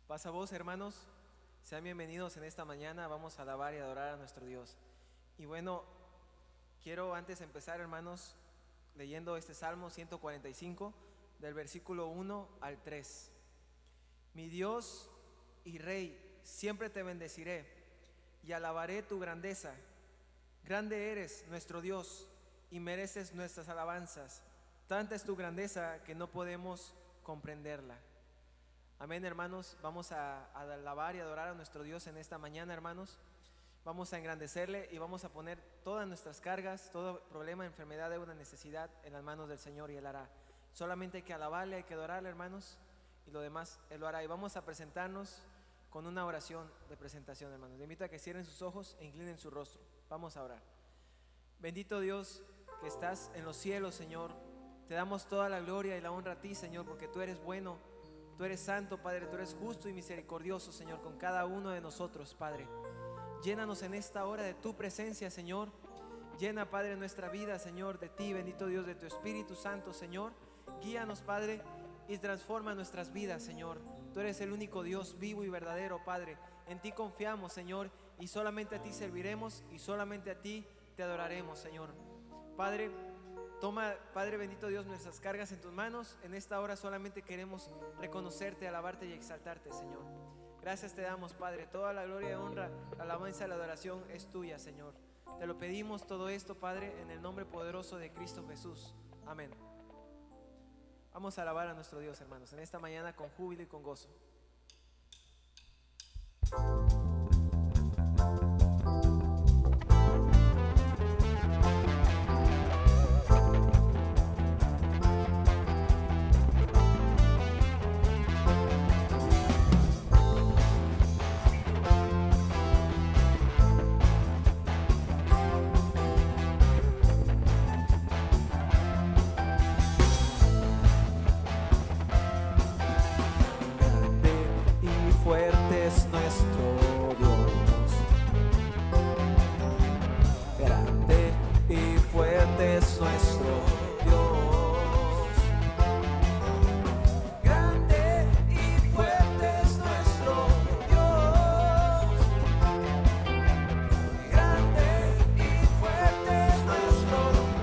Paz a vos, hermanos, sean bienvenidos en esta mañana. Vamos a alabar y adorar a nuestro Dios. Y bueno, quiero antes de empezar, hermanos, leyendo este Salmo 145 del versículo 1 al 3. Mi Dios y Rey, siempre te bendeciré y alabaré tu grandeza. Grande eres, nuestro Dios, y mereces nuestras alabanzas. Tanta es tu grandeza que no podemos comprenderla. Amén, hermanos. Vamos a alabar y adorar a nuestro Dios en esta mañana, hermanos. Vamos a engrandecerle y vamos a poner todas nuestras cargas, todo problema, enfermedad, deuda, necesidad en las manos del Señor, y Él hará. Solamente hay que alabarle, hay que adorarle, hermanos, y lo demás Él lo hará. Y vamos a presentarnos con una oración de presentación, hermanos. Les invito a que cierren sus ojos e inclinen su rostro. Vamos a orar. Bendito Dios que estás en los cielos, Señor, te damos toda la gloria y la honra a ti, Señor, porque tú eres bueno. Tú eres santo, Padre, tú eres justo y misericordioso, Señor, con cada uno de nosotros, Padre. Llénanos en esta hora de tu presencia, Señor. Llena, Padre, nuestra vida, Señor, de ti, bendito Dios, de tu Espíritu Santo, Señor. Guíanos, Padre, y transforma nuestras vidas, Señor. Tú eres el único Dios vivo y verdadero, Padre. En ti confiamos, Señor, y solamente a ti serviremos y solamente a ti te adoraremos, Señor. Padre, toma, Padre bendito Dios, nuestras cargas en tus manos. En esta hora solamente queremos reconocerte, alabarte y exaltarte, Señor. Gracias te damos, Padre. Toda la gloria y honra, la alabanza y la adoración es tuya, Señor. Te lo pedimos todo esto, Padre, en el nombre poderoso de Cristo Jesús. Amén. Vamos a alabar a nuestro Dios, hermanos, en esta mañana con júbilo y con gozo. Fuerte es nuestro Dios, grande y fuerte es nuestro Dios, grande y fuerte es nuestro Dios, grande y fuerte es nuestro Dios,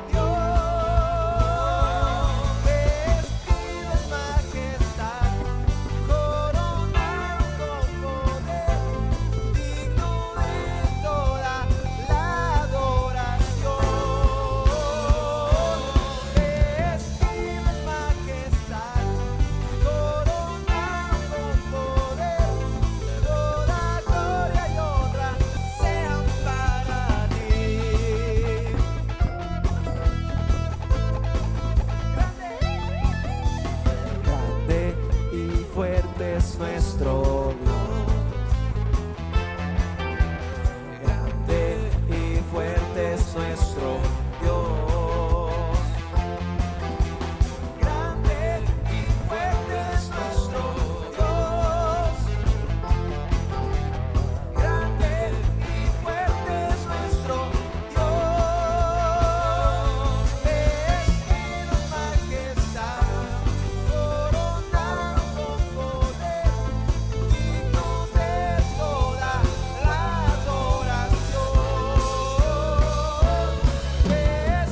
vestido en majestad, nuestro Dios, grande y fuerte es nuestro Dios, grande y fuerte es nuestro Dios, grande y fuerte es nuestro Dios,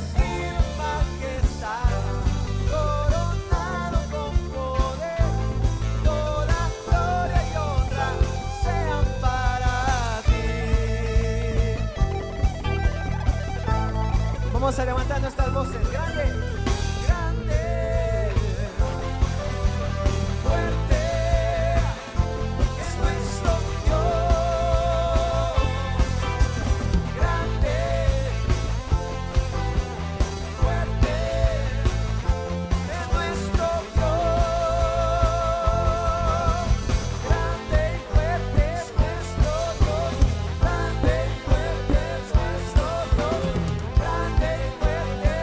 vestido en majestad, coronado con poder. Vamos a levantar nuestras voces. Grande, grande, fuerte es nuestro Dios. Grande, fuerte es nuestro Dios. Grande y fuerte es nuestro Dios. Grande y fuerte es nuestro Dios. Grande y fuerte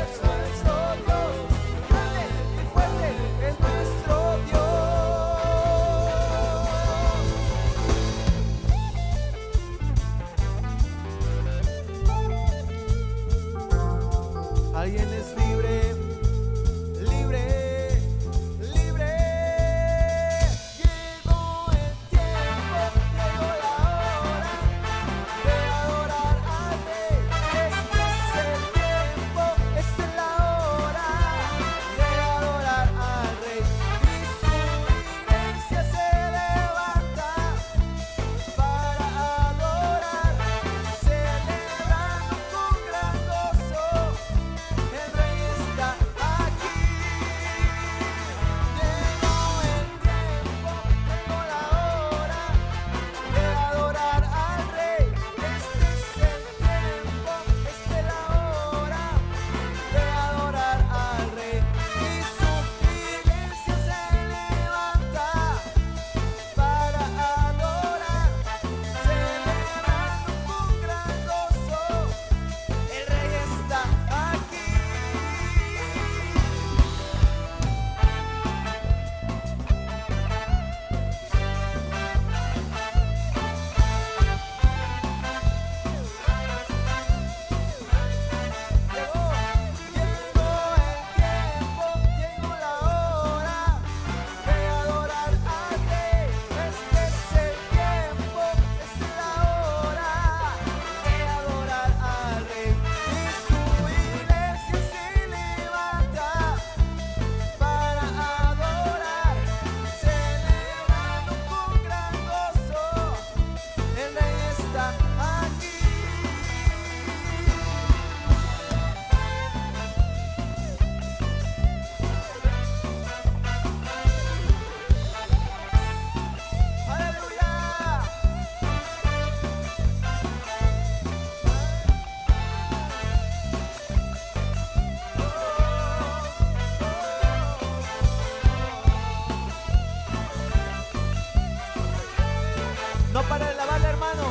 No para de alabarle, hermano.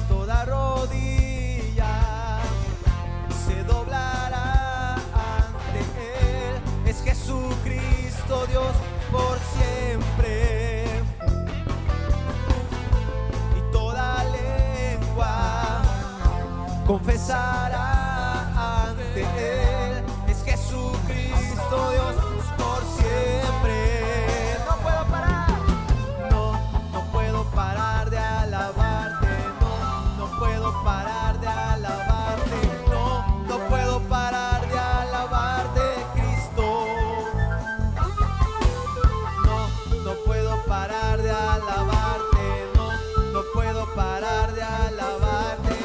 Toda rodilla se doblará ante Él. Es Jesucristo Dios por siempre. Y toda lengua confesará ante Él. Es Jesucristo Dios por siempre. No puedo parar. No puedo parar de alabarte. No puedo parar de alabarte. No puedo parar de alabarte, Cristo. No puedo parar de alabarte. No puedo parar de alabarte.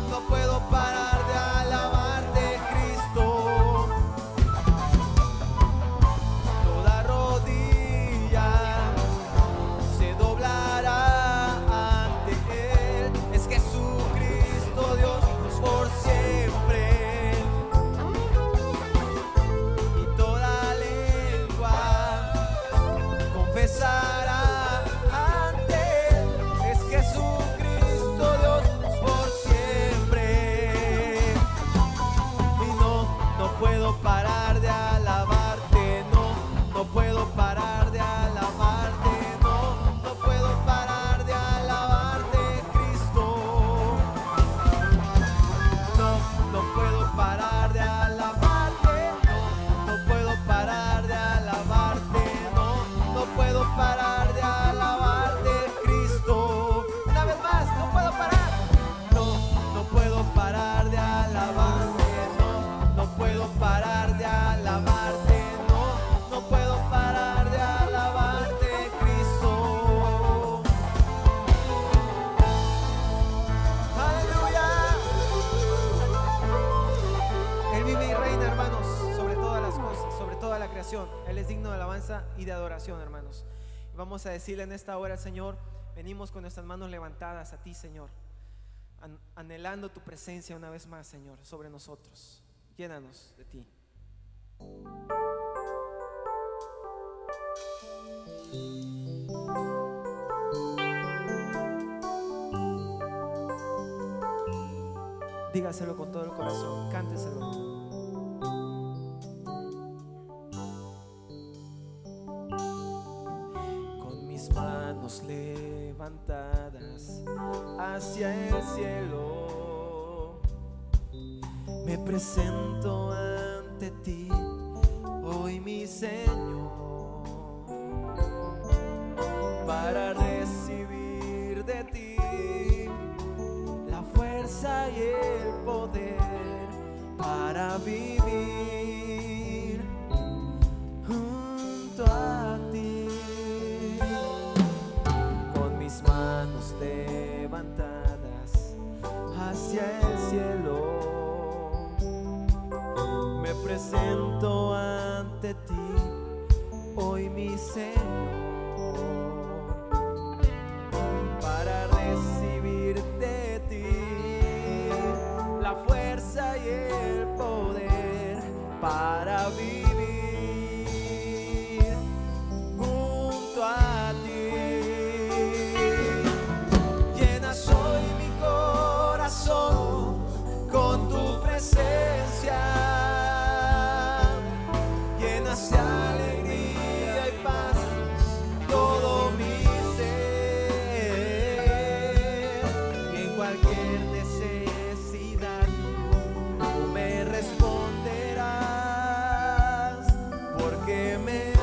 No puedo parar de alabarte, Cristo. Toda rodilla se doblará ante Él. Es Jesucristo Dios por siempre. Y toda lengua confesará ante Él. Es Jesucristo Dios por siempre. Y no puedo parar de alabarte. No puedo parar de alabarte. No puedo parar de alabarte, Cristo. No puedo parar de alabarte. No puedo parar de alabarte. No puedo parar de alabarte, Cristo. Una vez más, no puedo parar. No puedo parar de alabarte. No puedo parar de alabarte. No puedo parar de alabarte, Cristo. Aleluya. Él vive y reina, hermanos, sobre todas las cosas, sobre toda la creación. Él es digno de alabanza y de adoración, hermanos. Y vamos a decirle en esta hora, Señor, venimos con nuestras manos levantadas a ti, Señor, anhelando tu presencia una vez más, Señor, sobre nosotros. Llénanos de ti. Dígaselo con todo el corazón, cánteselo. Con mis manos levantadas hacia el cielo, me presento ante ti, hoy mi Señor, para recibir de ti la fuerza y el poder para vivir junto a ti. Con mis manos levantadas hacia el cielo, me presento ante ti, hoy mi Señor, para recibir de ti la fuerza y el poder para vivir junto a ti. Llenas hoy mi corazón con tu presencia, llenas de alegría y paz todo mi ser. Y en cualquier necesidad tú me responderás, porque me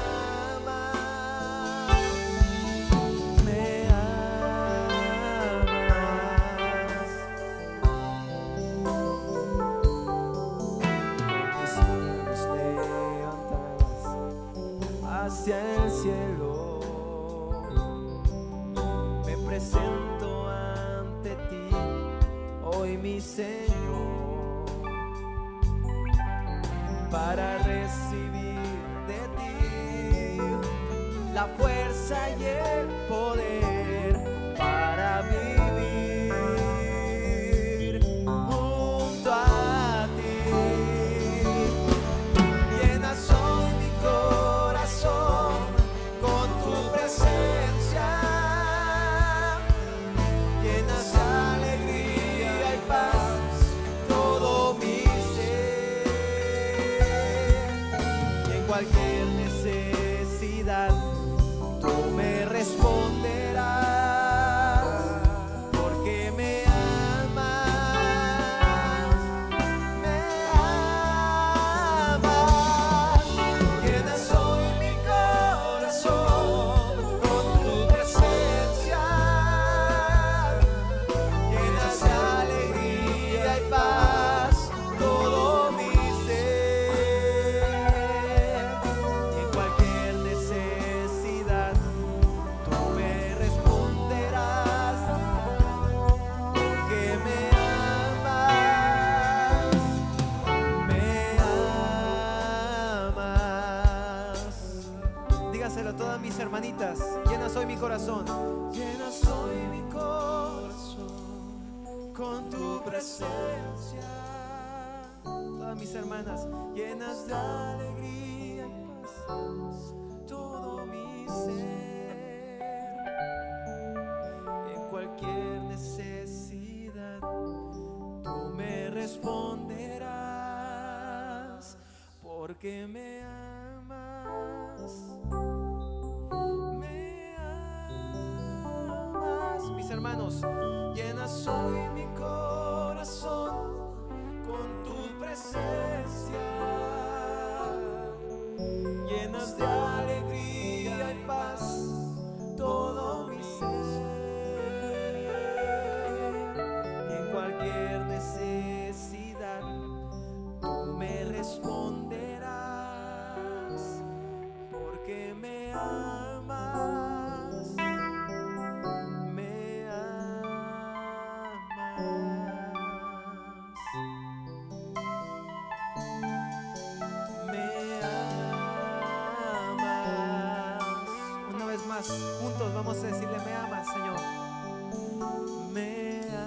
amas, me amas. Mis manos levantadas hacia el cielo, me presento ante ti, hoy mi Señor, para recibir de ti la fuerza y el poder para vivir junto a ti. Llenas hoy mi corazón con tu presencia. todas mis hermanitas, llenas hoy mi corazón. Llenas hoy mi corazón con tu presencia. Todas mis hermanas, Llenas de alegría y paz todo mi ser. En cualquier necesidad tú me responderás, porque me amas. Me amas. mis hermanos, Llenas hoy mi corazón con tu presencia. Llenas de alegría y paz todo mi ser. y en cualquier necesidad Tú me responderás, porque me amas. Me amas. Me amas. una vez más, juntos vamos a decirle: me amas, Señor. Me amas.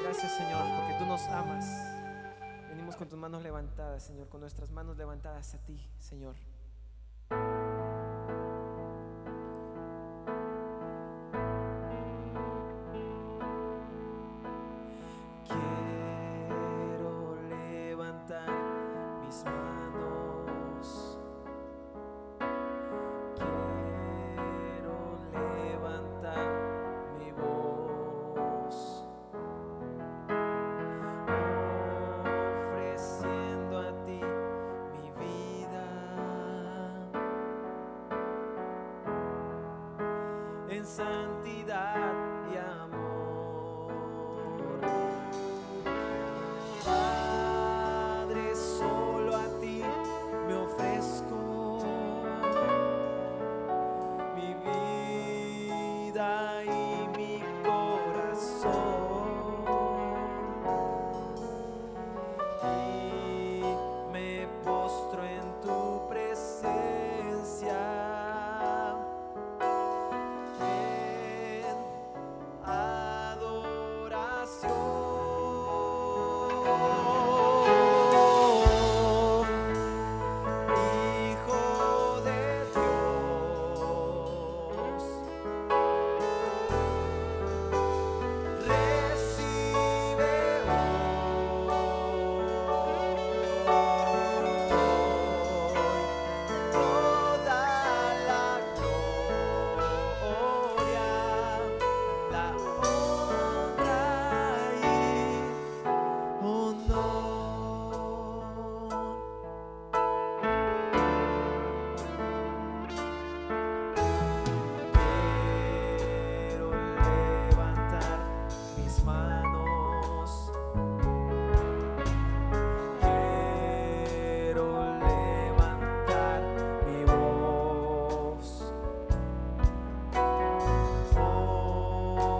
Gracias, Señor, porque tú nos amas. Venimos con tus manos levantadas, Señor, con nuestras manos levantadas a ti, Señor. Quiero levantar mis manos. Quiero levantar mi voz, ofreciendo a ti mi vida en santidad y amor. Padre, solo a ti me ofrezco mi vida y mi corazón, y me postro en tu presencia en adoración. Hijo de Dios, recibe hoy toda la gloria, la honra y honor. Quiero levantar mis manos. Quiero levantar mi voz,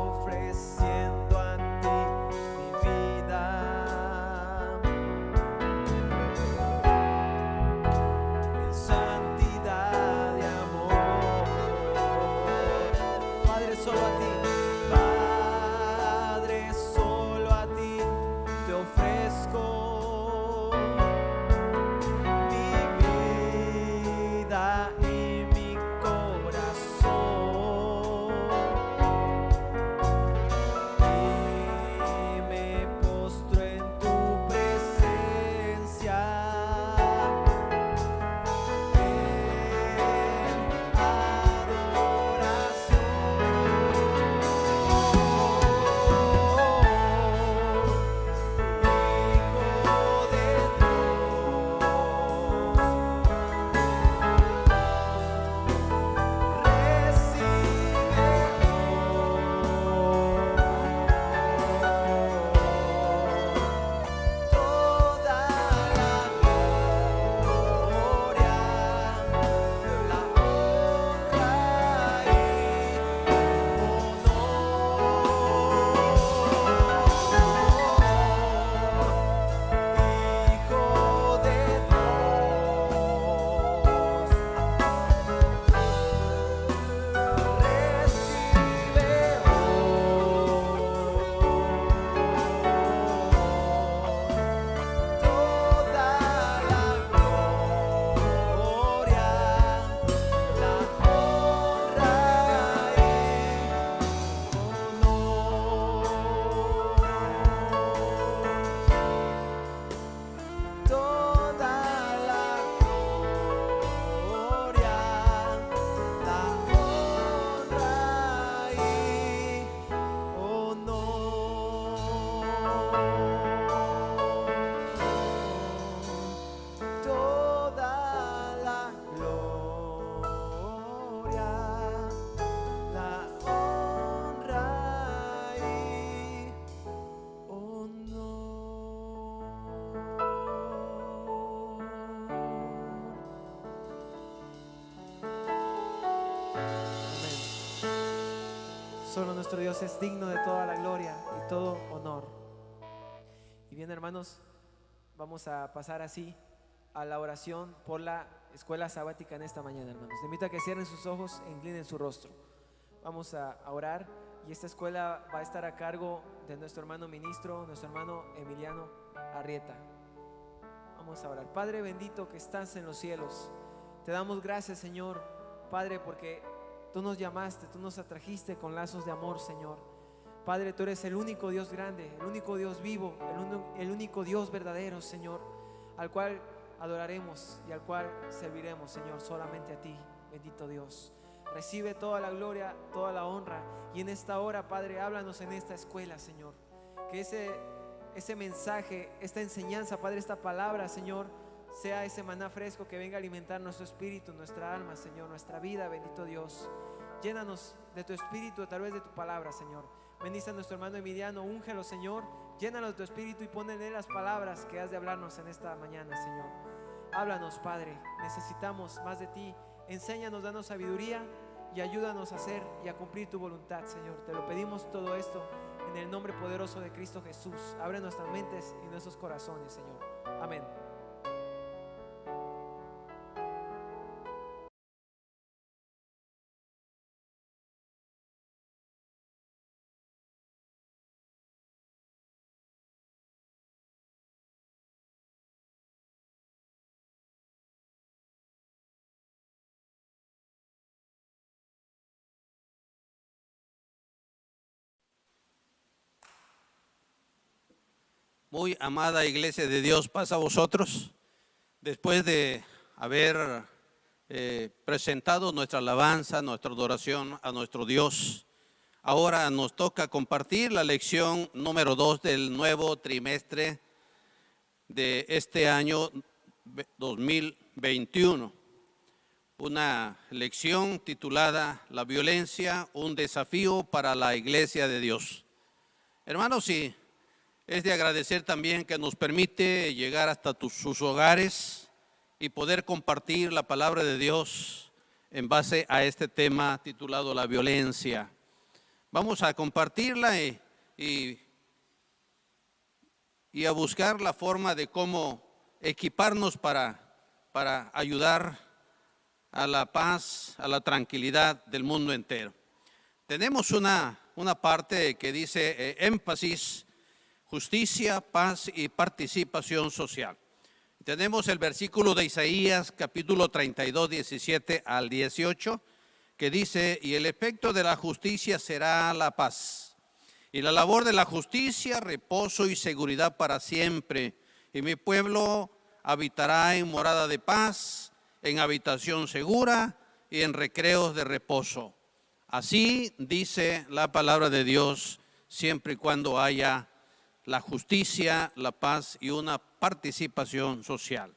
ofreciendo a ti mi vida en santidad y amor. Padre, solo a ti, Padre, solo a ti te ofrezco mi vida y mi corazón, y me postro en tu presencia en adoración. Hijo solo nuestro Dios es digno de toda la gloria y todo honor. Y bien, hermanos, vamos a pasar así a la oración por la escuela sabática en esta mañana, hermanos. Les invito a que cierren sus ojos e inclinen su rostro. Vamos a orar, y esta escuela va a estar a cargo de nuestro hermano ministro, nuestro hermano Emiliano Arrieta. Vamos a orar. Padre bendito que estás en los cielos, te damos gracias, Señor, Padre, porque tú nos llamaste, tú nos atrajiste con lazos de amor, Señor. Padre, tú eres el único Dios grande, el único Dios vivo, el único Dios verdadero, Señor, al cual adoraremos y al cual serviremos, Señor, solamente a ti, bendito Dios. Recibe toda la gloria, toda la honra, y en esta hora, Padre, háblanos en esta escuela, Señor. Que ese mensaje, esta enseñanza, Padre, esta palabra, Señor, sea ese maná fresco que venga a alimentar nuestro espíritu, nuestra alma, Señor, nuestra vida, bendito Dios. Llénanos de tu espíritu a través de tu palabra, Señor. Bendice a nuestro hermano Emiliano, úngelo, Señor. Llénanos de tu espíritu y pon en él las palabras que has de hablarnos en esta mañana, Señor. Háblanos, Padre, necesitamos más de ti. Enséñanos, danos sabiduría y ayúdanos a hacer y a cumplir tu voluntad, Señor. Te lo pedimos todo esto en el nombre poderoso de Cristo Jesús. Abre nuestras mentes y nuestros corazones, Señor. Amén. Muy amada Iglesia de Dios, paz a vosotros. Después de haber presentado nuestra alabanza, nuestra adoración a nuestro Dios, ahora nos toca compartir la lección número 2 del nuevo trimestre de este año 2021. Una lección titulada La violencia, un desafío para la Iglesia de Dios. Hermanos, sí, es de agradecer también que nos permite llegar hasta sus hogares y poder compartir la palabra de Dios en base a este tema titulado La violencia. Vamos a compartirla y a buscar la forma de cómo equiparnos para ayudar a la paz, a la tranquilidad del mundo entero. Tenemos una parte que dice énfasis, justicia, paz y participación social. Tenemos el versículo de Isaías, capítulo 32, 17 al 18, que dice: y el efecto de la justicia será la paz, y la labor de la justicia, reposo y seguridad para siempre. Y mi pueblo habitará en morada de paz, en habitación segura y en recreos de reposo. Así dice la palabra de Dios, siempre y cuando haya la justicia, la paz y una participación social.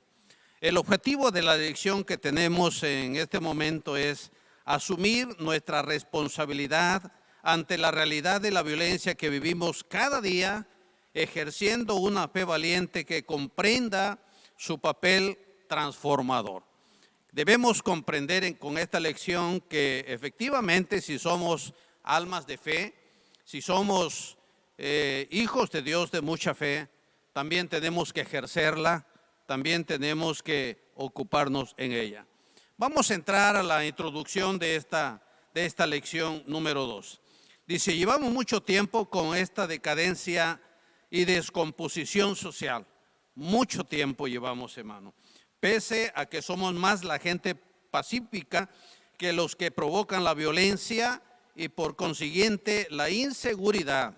El objetivo de la lección que tenemos en este momento es asumir nuestra responsabilidad ante la realidad de la violencia que vivimos cada día, ejerciendo una fe valiente que comprenda su papel transformador. Debemos comprender con esta lección que efectivamente, si somos almas de fe, si somos hijos de Dios de mucha fe, también tenemos que ejercerla, también tenemos que ocuparnos en ella. Vamos a entrar a la introducción de esta lección número 2. Dice: llevamos mucho tiempo con esta decadencia y descomposición social. Mucho tiempo llevamos, hermano. Pese a que somos más la gente pacífica que los que provocan la violencia y por consiguiente la inseguridad.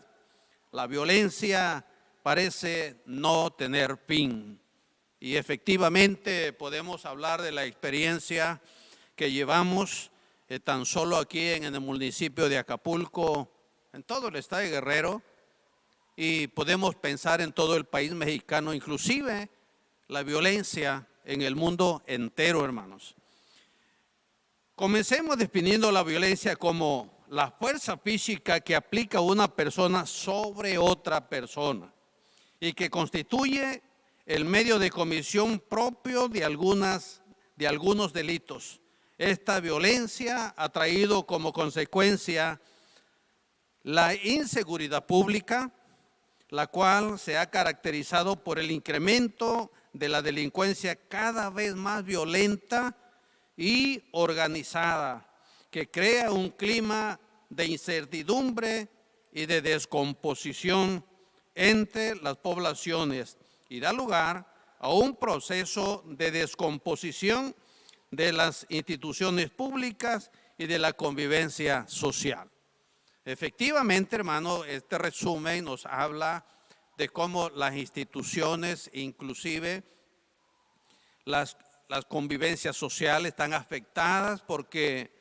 La violencia parece no tener fin. Y efectivamente podemos hablar de la experiencia que llevamos tan solo aquí en el municipio de Acapulco, en todo el estado de Guerrero, y podemos pensar en todo el país mexicano, inclusive la violencia en el mundo entero, hermanos. Comencemos definiendo la violencia como la fuerza física que aplica una persona sobre otra persona y que constituye el medio de comisión propio de algunos delitos. Esta violencia ha traído como consecuencia La inseguridad pública, la cual se ha caracterizado por el incremento de la delincuencia cada vez más violenta y organizada, que crea un clima de incertidumbre y de descomposición entre las poblaciones y da lugar a un proceso de descomposición de las instituciones públicas y de la convivencia social. Efectivamente, hermano, este resumen nos habla de cómo las instituciones, inclusive las convivencias sociales, están afectadas porque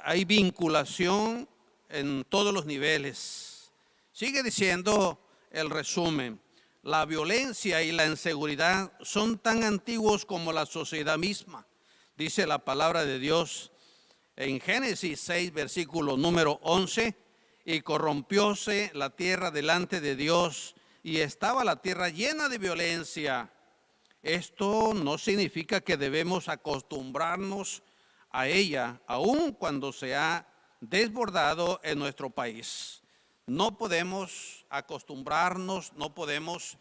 hay vinculación en todos los niveles. Sigue diciendo el resumen: la violencia y la inseguridad son tan antiguos como la sociedad misma, dice la palabra de Dios en Génesis 6, versículo número 11, y corrompióse la tierra delante de Dios, y estaba la tierra llena de violencia. Esto no significa que debemos acostumbrarnos a ella, aun cuando se ha desbordado en nuestro país. No podemos acostumbrarnos, no podemos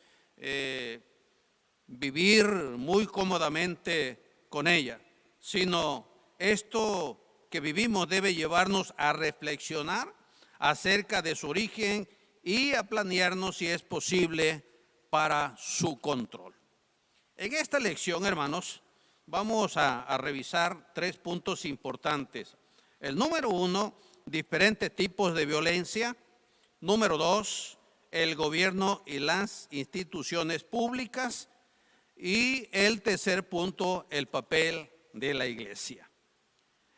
vivir muy cómodamente con ella, sino esto que vivimos debe llevarnos a reflexionar acerca de su origen y a planearnos, si es posible, para su control. En esta lección, hermanos, vamos a revisar 3 puntos importantes. El número 1, diferentes tipos de violencia. Número 2, el gobierno y las instituciones públicas. Y el tercer punto, el papel de la iglesia.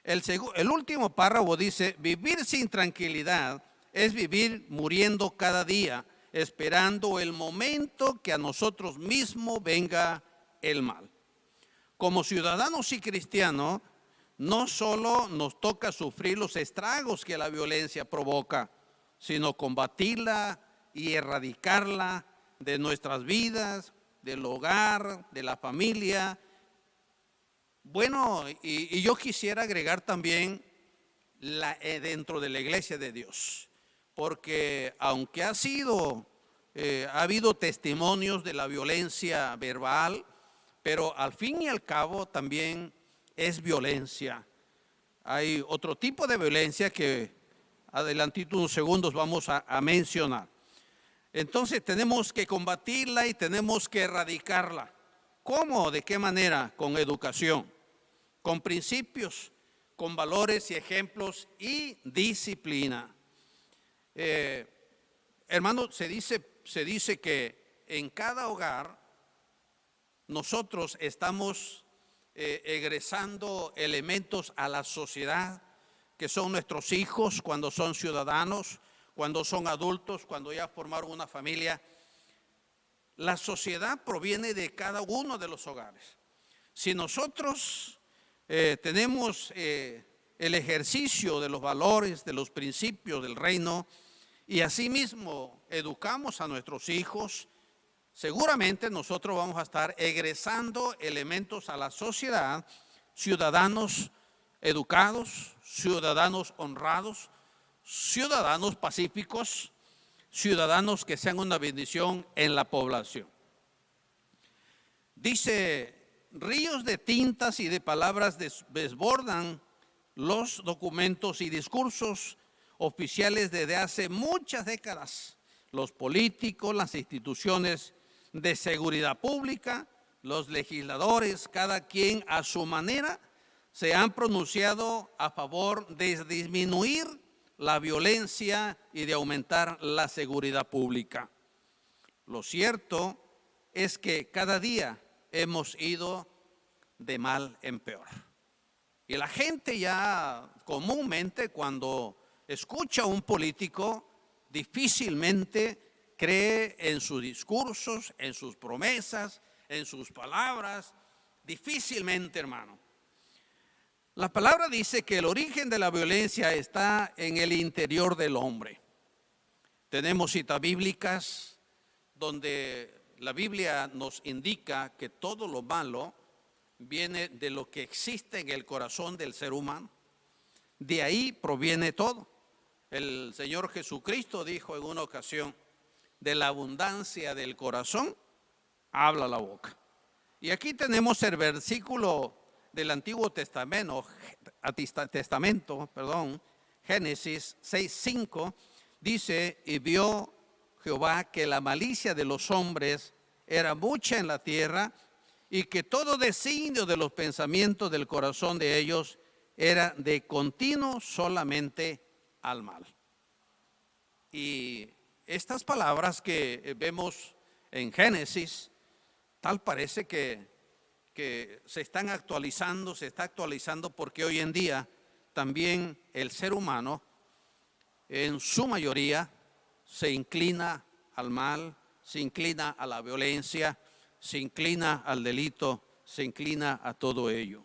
El último párrafo dice: vivir sin tranquilidad es vivir muriendo cada día, esperando el momento que a nosotros mismos venga el mal. Como ciudadanos y cristianos, no solo nos toca sufrir los estragos que la violencia provoca, sino combatirla y erradicarla de nuestras vidas, del hogar, de la familia. Bueno, y yo quisiera agregar también dentro de la iglesia de Dios, porque aunque ha habido testimonios de la violencia verbal, pero al fin y al cabo también es violencia. Hay otro tipo de violencia que adelantito unos segundos vamos a mencionar. Entonces tenemos que combatirla y tenemos que erradicarla. ¿Cómo? ¿De qué manera? Con educación, con principios, con valores y ejemplos y disciplina. Hermano, se dice que en cada hogar nosotros estamos egresando elementos a la sociedad, que son nuestros hijos cuando son ciudadanos, cuando son adultos, cuando ya formaron una familia. La sociedad proviene de cada uno de los hogares. Si nosotros tenemos el ejercicio de los valores, de los principios del reino, y asimismo educamos a nuestros hijos, seguramente nosotros vamos a estar egresando elementos a la sociedad, ciudadanos educados, ciudadanos honrados, ciudadanos pacíficos, ciudadanos que sean una bendición en la población. Dice: ríos de tintas y de palabras desbordan los documentos y discursos oficiales desde hace muchas décadas. Los políticos, las instituciones de seguridad pública, los legisladores, cada quien a su manera, se han pronunciado a favor de disminuir la violencia y de aumentar la seguridad pública. Lo cierto es que cada día hemos ido de mal en peor. Y la gente ya comúnmente, cuando escucha a un político, difícilmente cree en sus discursos, en sus promesas, en sus palabras. Difícilmente, hermano. La palabra dice que el origen de la violencia está en el interior del hombre. Tenemos citas bíblicas donde la Biblia nos indica que todo lo malo viene de lo que existe en el corazón del ser humano. De ahí proviene todo. El Señor Jesucristo dijo en una ocasión, de la abundancia del corazón, habla la boca. Y aquí tenemos el versículo del Antiguo Testamento, Génesis 6:5, dice, y vio Jehová que la malicia de los hombres era mucha en la tierra, y que todo designio de los pensamientos del corazón de ellos era de continuo solamente al mal. Y estas palabras que vemos en Génesis, tal parece que se están actualizando, se está actualizando porque hoy en día también el ser humano en su mayoría se inclina al mal, se inclina a la violencia, se inclina al delito, se inclina a todo ello.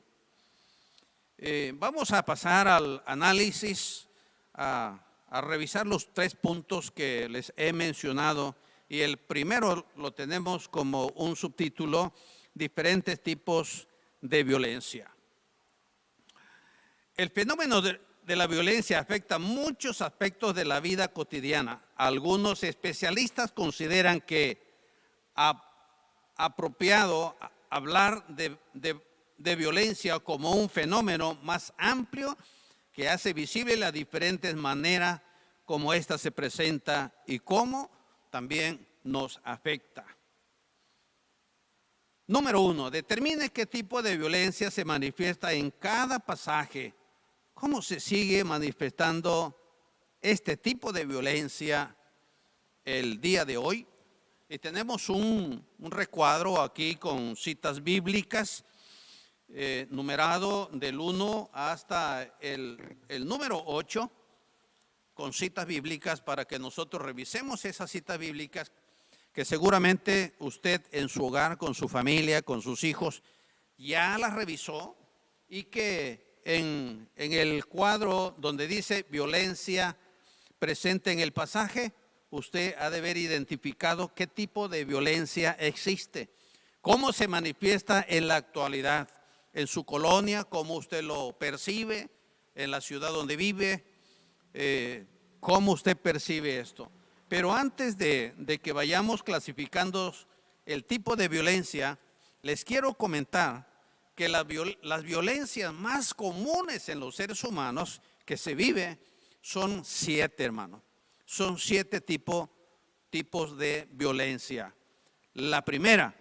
Vamos a pasar al análisis, a revisar los 3 puntos que les he mencionado, y el primero lo tenemos como un subtítulo, diferentes tipos de violencia. El fenómeno de la violencia afecta muchos aspectos de la vida cotidiana. Algunos especialistas consideran que apropiado hablar de violencia como un fenómeno más amplio que hace visible las diferentes maneras como ésta se presenta y cómo también nos afecta. Número 1, determine qué tipo de violencia se manifiesta en cada pasaje. ¿Cómo se sigue manifestando este tipo de violencia el día de hoy? Y tenemos un recuadro aquí con citas bíblicas, numerado del 1 hasta el número 8, con citas bíblicas para que nosotros revisemos esas citas bíblicas que seguramente usted en su hogar, con su familia, con sus hijos, ya las revisó, y que en el cuadro donde dice violencia presente en el pasaje, usted ha de haber identificado qué tipo de violencia existe, cómo se manifiesta en la actualidad, en su colonia, cómo usted lo percibe, en la ciudad donde vive, cómo usted percibe esto. Pero antes de que vayamos clasificando el tipo de violencia, les quiero comentar que las violencias más comunes en los seres humanos que se vive son 7, hermanos. Son 7 tipos de violencia. La primera,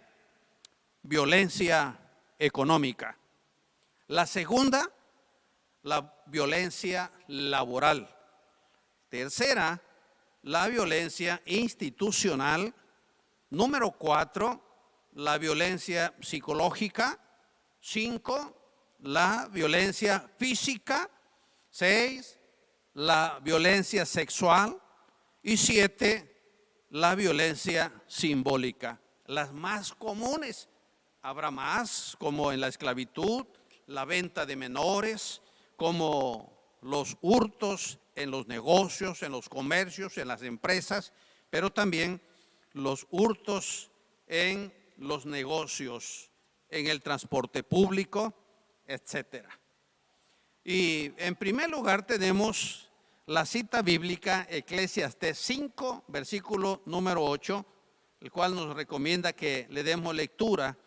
violencia económica. La segunda, la violencia laboral. Tercera, la violencia institucional. Número 4, la violencia psicológica. 5, la violencia física. 6, la violencia sexual. Y 7, la violencia simbólica. Las más comunes. Habrá más, como en la esclavitud, la venta de menores, como los hurtos en los negocios, en los comercios, en las empresas, pero también los hurtos en los negocios, en el transporte público, etcétera. Y en primer lugar tenemos la cita bíblica, Eclesiastés 5, versículo número 8, el cual nos recomienda que le demos lectura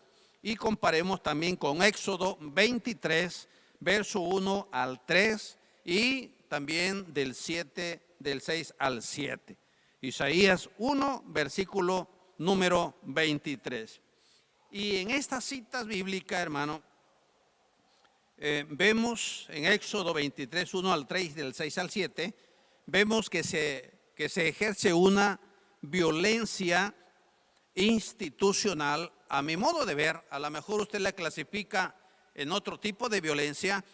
y comparemos también con Éxodo 23, verso 1 al 3, y también del 6 al 7. Isaías 1, versículo número 23. Y en estas citas bíblicas, hermano, vemos en Éxodo 23, 1 al 3, del 6 al 7, vemos que se ejerce una violencia institucional. A mi modo de ver, a lo mejor usted la clasifica en otro tipo de violencia,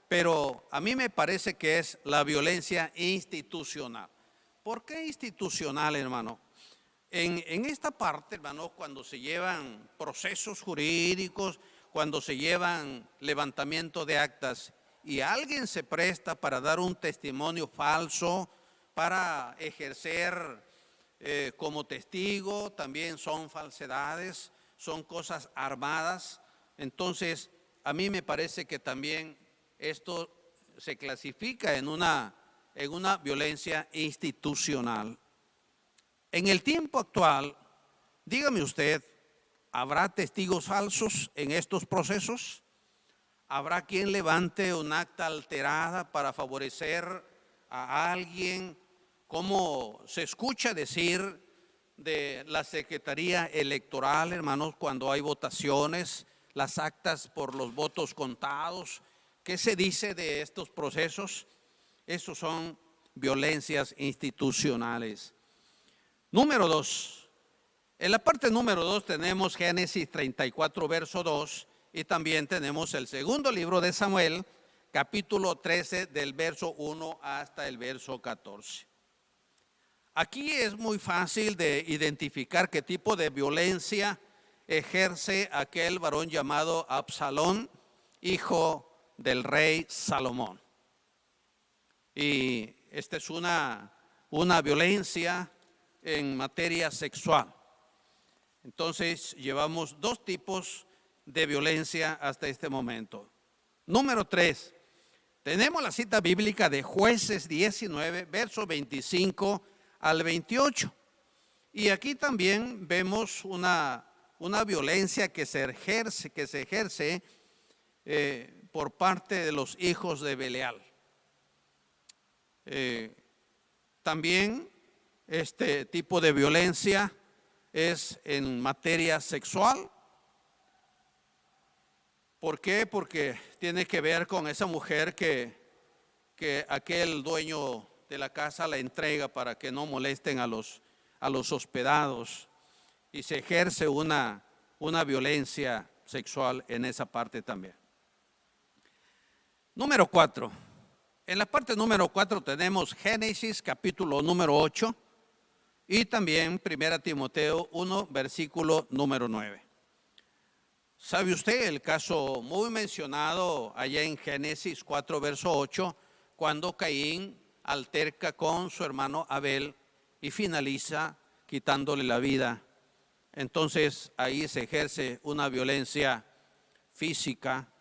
pero a mí me parece que es la violencia institucional. ¿Por qué institucional, hermano? En esta parte, hermano, cuando se llevan procesos jurídicos, cuando se llevan levantamiento de actas y alguien se presta para dar un testimonio falso, para ejercer como testigo, también son falsedades, son cosas armadas. Entonces, a mí me parece que también esto se clasifica en una en una violencia institucional. En el tiempo actual, dígame usted, ¿habrá testigos falsos en estos procesos? ¿Habrá quien levante un acta alterada para favorecer a alguien? Como se escucha decir de la Secretaría Electoral, hermanos, cuando hay votaciones, las actas por los votos contados. ¿Qué se dice de estos procesos? Estos son violencias institucionales. Número 2. En la parte número 2 tenemos Génesis 34, verso 2, y también tenemos el segundo libro de Samuel, capítulo 13, del verso 1 hasta el verso 14. Aquí es muy fácil de identificar qué tipo de violencia ejerce aquel varón llamado Absalón, hijo del rey Salomón. Y esta es una violencia en materia sexual. Entonces llevamos dos tipos de violencia hasta este momento. Número 3, tenemos la cita bíblica de Jueces 19, verso 25 al 28. Y aquí también vemos una violencia que se ejerce por parte de los hijos de Belial. También este tipo de violencia es en materia sexual. ¿Por qué? Porque tiene que ver con esa mujer que aquel dueño de la casa la entrega para que no molesten a los hospedados, y se ejerce una violencia sexual en esa parte también. Número 4. En la parte número 4 tenemos Génesis capítulo número 8 y también 1 Timoteo 1, versículo número 9. ¿Sabe usted el caso muy mencionado allá en Génesis 4, verso 8, cuando Caín alterca con su hermano Abel y finaliza quitándole la vida? Entonces ahí se ejerce una violencia física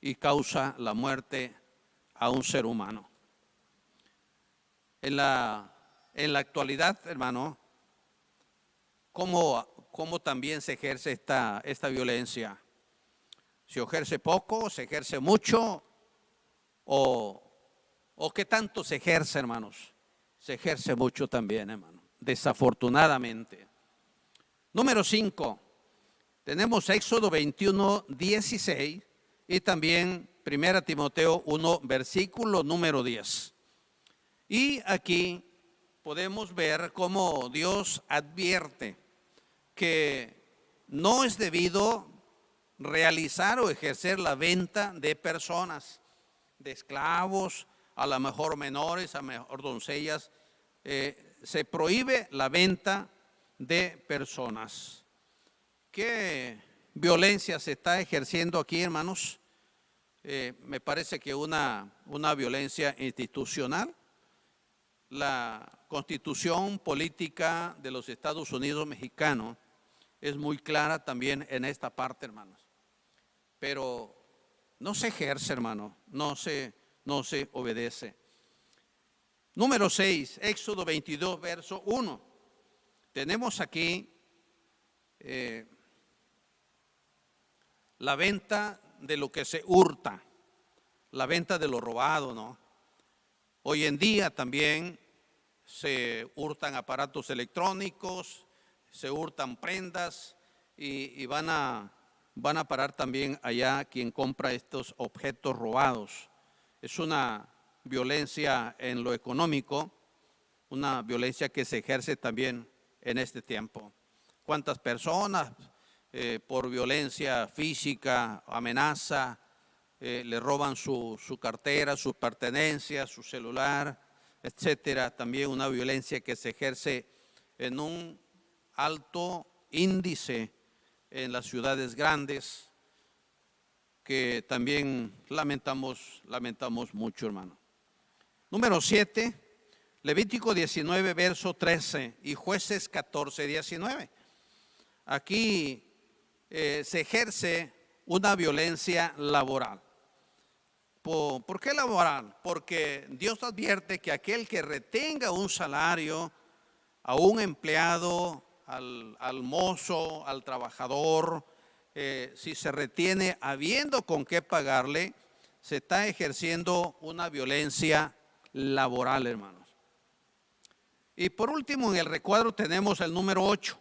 y causa la muerte a un ser humano. En la actualidad, hermano, ¿cómo también se ejerce esta violencia? ¿Se ejerce poco, se ejerce mucho? ¿O qué tanto se ejerce, hermanos? Se ejerce mucho también, hermano, desafortunadamente. Número 5, tenemos Éxodo 21, 16 y también 1 Timoteo 1, versículo número 10. Y aquí podemos ver cómo Dios advierte que no es debido realizar o ejercer la venta de personas, de esclavos, a lo mejor menores, a lo mejor doncellas. Se prohíbe la venta de personas. ¿Qué violencia se está ejerciendo aquí, hermanos? Me parece que una violencia institucional. La Constitución política de los Estados Unidos mexicanos es muy clara también en esta parte, hermanos. Pero no se ejerce, hermano, no se obedece. Número 6, Éxodo 22, verso 1. Tenemos aquí la venta de lo que se hurta, la venta de lo robado, ¿no? Hoy en día también se hurtan aparatos electrónicos, se hurtan prendas y van a parar también allá quien compra estos objetos robados. Es una violencia en lo económico, una violencia que se ejerce también en este tiempo. ¿Cuántas personas por violencia física, amenaza, le roban su cartera, sus pertenencias, su celular, etcétera? También una violencia que se ejerce en un alto índice en las ciudades grandes, que también lamentamos mucho, hermano. Número 7, Levítico 19, verso 13 y Jueces 14, 19. Aquí se ejerce una violencia laboral. ¿Por qué laboral? Porque Dios advierte que aquel que retenga un salario a un empleado, al mozo, al trabajador, si se retiene habiendo con qué pagarle, se está ejerciendo una violencia laboral, hermanos. Y por último, en el recuadro tenemos el número 8.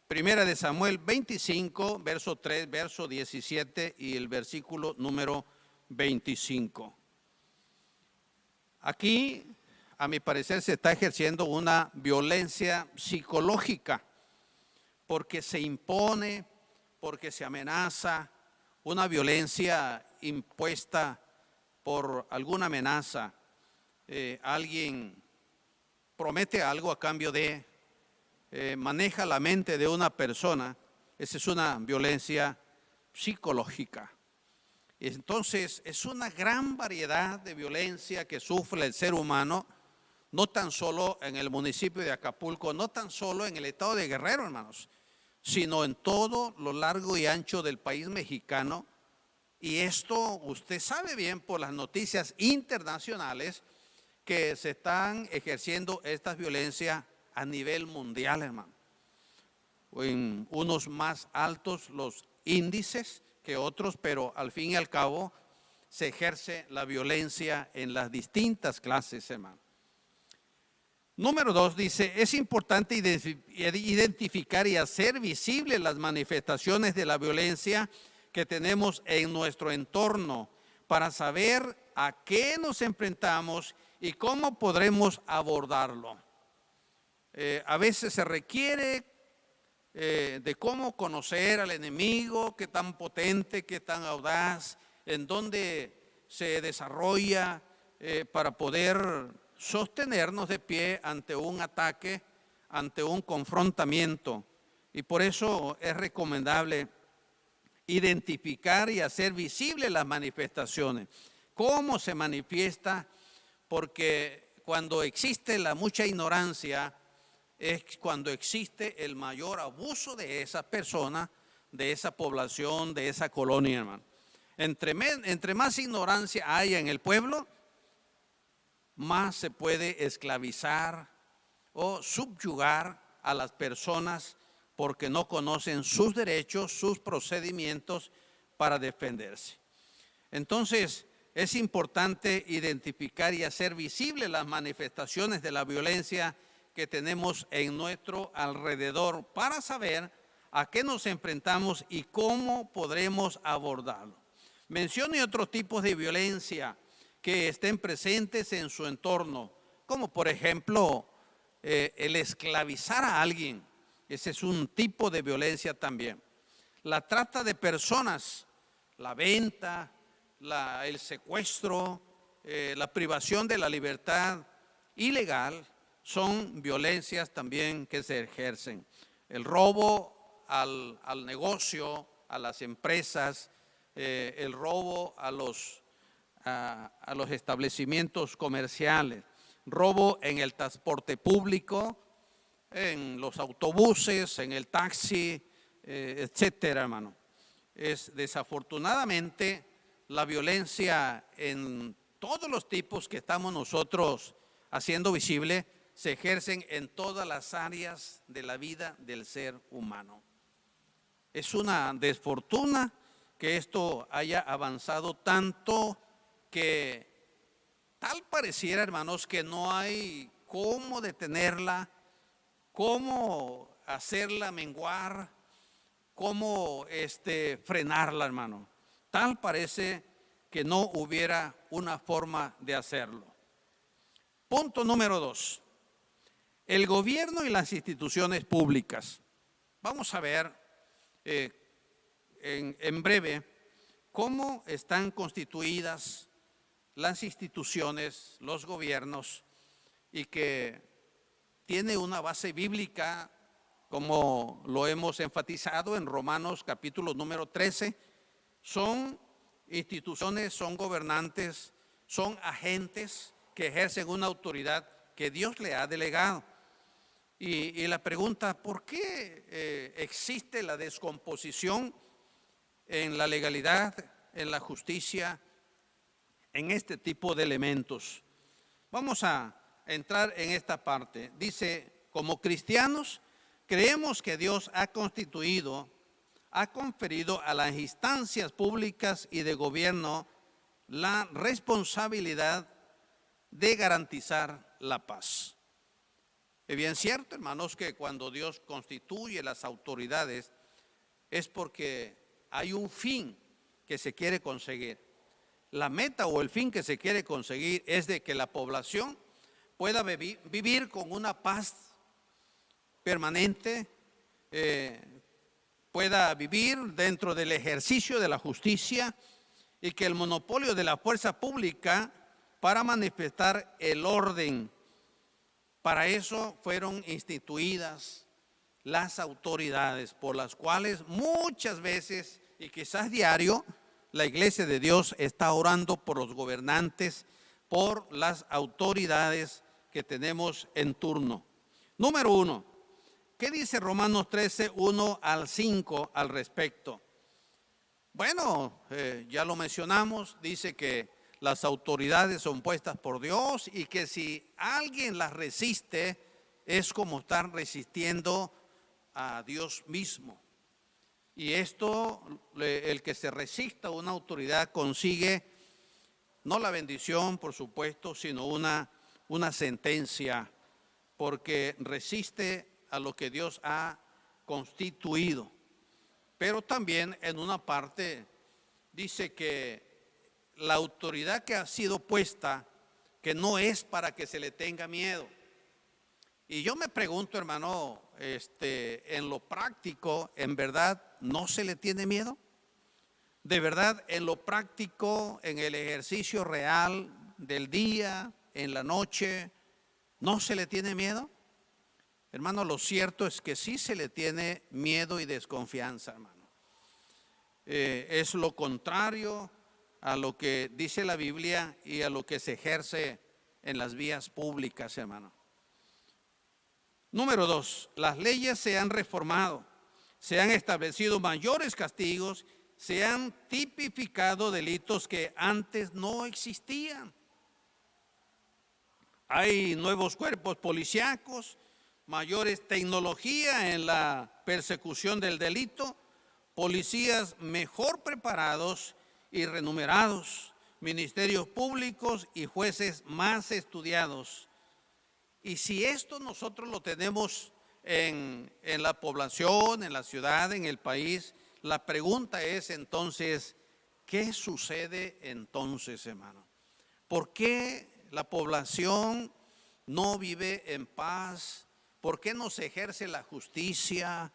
Primera de Samuel 25, verso 3, verso 17 y el versículo número 25. Aquí, a mi parecer, se está ejerciendo una violencia psicológica, porque se impone, porque se amenaza, una violencia impuesta por alguna amenaza. Alguien promete algo a cambio de, maneja la mente de una persona. Esa es una violencia psicológica. Entonces, es una gran variedad de violencia que sufre el ser humano, no tan solo en el municipio de Acapulco, no tan solo en el estado de Guerrero, hermanos, sino en todo lo largo y ancho del país mexicano. Y esto usted sabe bien por las noticias internacionales que se están ejerciendo estas violencias a nivel mundial, hermano. En unos más altos los índices que otros, pero al fin y al cabo se ejerce la violencia en las distintas clases, hermano. Número 2 dice, es importante identificar y hacer visibles las manifestaciones de la violencia que tenemos en nuestro entorno para saber a qué nos enfrentamos y cómo podremos abordarlo. A veces se requiere de cómo conocer al enemigo, qué tan potente, qué tan audaz, en dónde se desarrolla para poder sostenernos de pie ante un ataque, ante un confrontamiento. Y por eso es recomendable identificar y hacer visibles las manifestaciones. ¿Cómo se manifiesta? Porque cuando existe la mucha ignorancia, es cuando existe el mayor abuso de esa persona, de esa población, de esa colonia, hermano. Entre más ignorancia haya en el pueblo, más se puede esclavizar o subyugar a las personas porque no conocen sus derechos, sus procedimientos para defenderse. Entonces, es importante identificar y hacer visibles las manifestaciones de la violencia que tenemos en nuestro alrededor para saber a qué nos enfrentamos y cómo podremos abordarlo. Mencione otros tipos de violencia que estén presentes en su entorno, como por ejemplo el esclavizar a alguien. Ese es un tipo de violencia también. La trata de personas, la venta, el secuestro, la privación de la libertad ilegal son violencias también que se ejercen. El robo al negocio, a las empresas, el robo a los establecimientos comerciales, robo en el transporte público, en los autobuses, en el taxi, etcétera, hermano. Es desafortunadamente la violencia en todos los tipos que estamos nosotros haciendo visible, se ejercen en todas las áreas de la vida del ser humano. Es una desfortuna que esto haya avanzado tanto que tal pareciera, hermanos, que no hay cómo detenerla, cómo hacerla menguar, cómo frenarla, hermano. Tal parece que no hubiera una forma de hacerlo. Punto número 2. El gobierno y las instituciones públicas. Vamos a ver en breve cómo están constituidas las instituciones, los gobiernos, y que tiene una base bíblica, como lo hemos enfatizado en Romanos capítulo número 13. Son instituciones, son gobernantes, son agentes que ejercen una autoridad que Dios le ha delegado. Y la pregunta, ¿por qué existe la descomposición en la legalidad, en la justicia, en este tipo de elementos. Vamos a entrar en esta parte. Dice, como cristianos, creemos que Dios ha conferido a las instancias públicas y de gobierno la responsabilidad de garantizar la paz. Es bien cierto, hermanos, que cuando Dios constituye las autoridades es porque hay un fin que se quiere conseguir. La meta o el fin que se quiere conseguir es de que la población pueda vivir con una paz permanente, pueda vivir dentro del ejercicio de la justicia y que el monopolio de la fuerza pública para manifestar el orden. Para eso fueron instituidas las autoridades por las cuales muchas veces y quizás diario la Iglesia de Dios está orando por los gobernantes, por las autoridades que tenemos en turno. Número 1, ¿qué dice Romanos 13, 1 al 5 al respecto? Bueno, ya lo mencionamos, dice que las autoridades son puestas por Dios y que si alguien las resiste es como estar resistiendo a Dios mismo. Y esto, el que se resista a una autoridad consigue no la bendición, por supuesto, sino una sentencia, porque resiste a lo que Dios ha constituido. Pero también en una parte dice que la autoridad que ha sido puesta, que no es para que se le tenga miedo. Y yo me pregunto, hermano, en lo práctico, ¿en verdad no se le tiene miedo? ¿De verdad en lo práctico, en el ejercicio real del día, en la noche, no se le tiene miedo? Hermano, lo cierto es que sí se le tiene miedo y desconfianza, hermano. Es lo contrario a lo que dice la Biblia y a lo que se ejerce en las vías públicas, hermano. Número 2, las leyes se han reformado, se han establecido mayores castigos, se han tipificado delitos que antes no existían. Hay nuevos cuerpos policíacos, mayores tecnología en la persecución del delito, policías mejor preparados y remunerados, ministerios públicos y jueces más estudiados. Y si esto nosotros lo tenemos en la población, en la ciudad, en el país, la pregunta es entonces, ¿qué sucede entonces, hermano? ¿Por qué la población no vive en paz? ¿Por qué no se ejerce la justicia?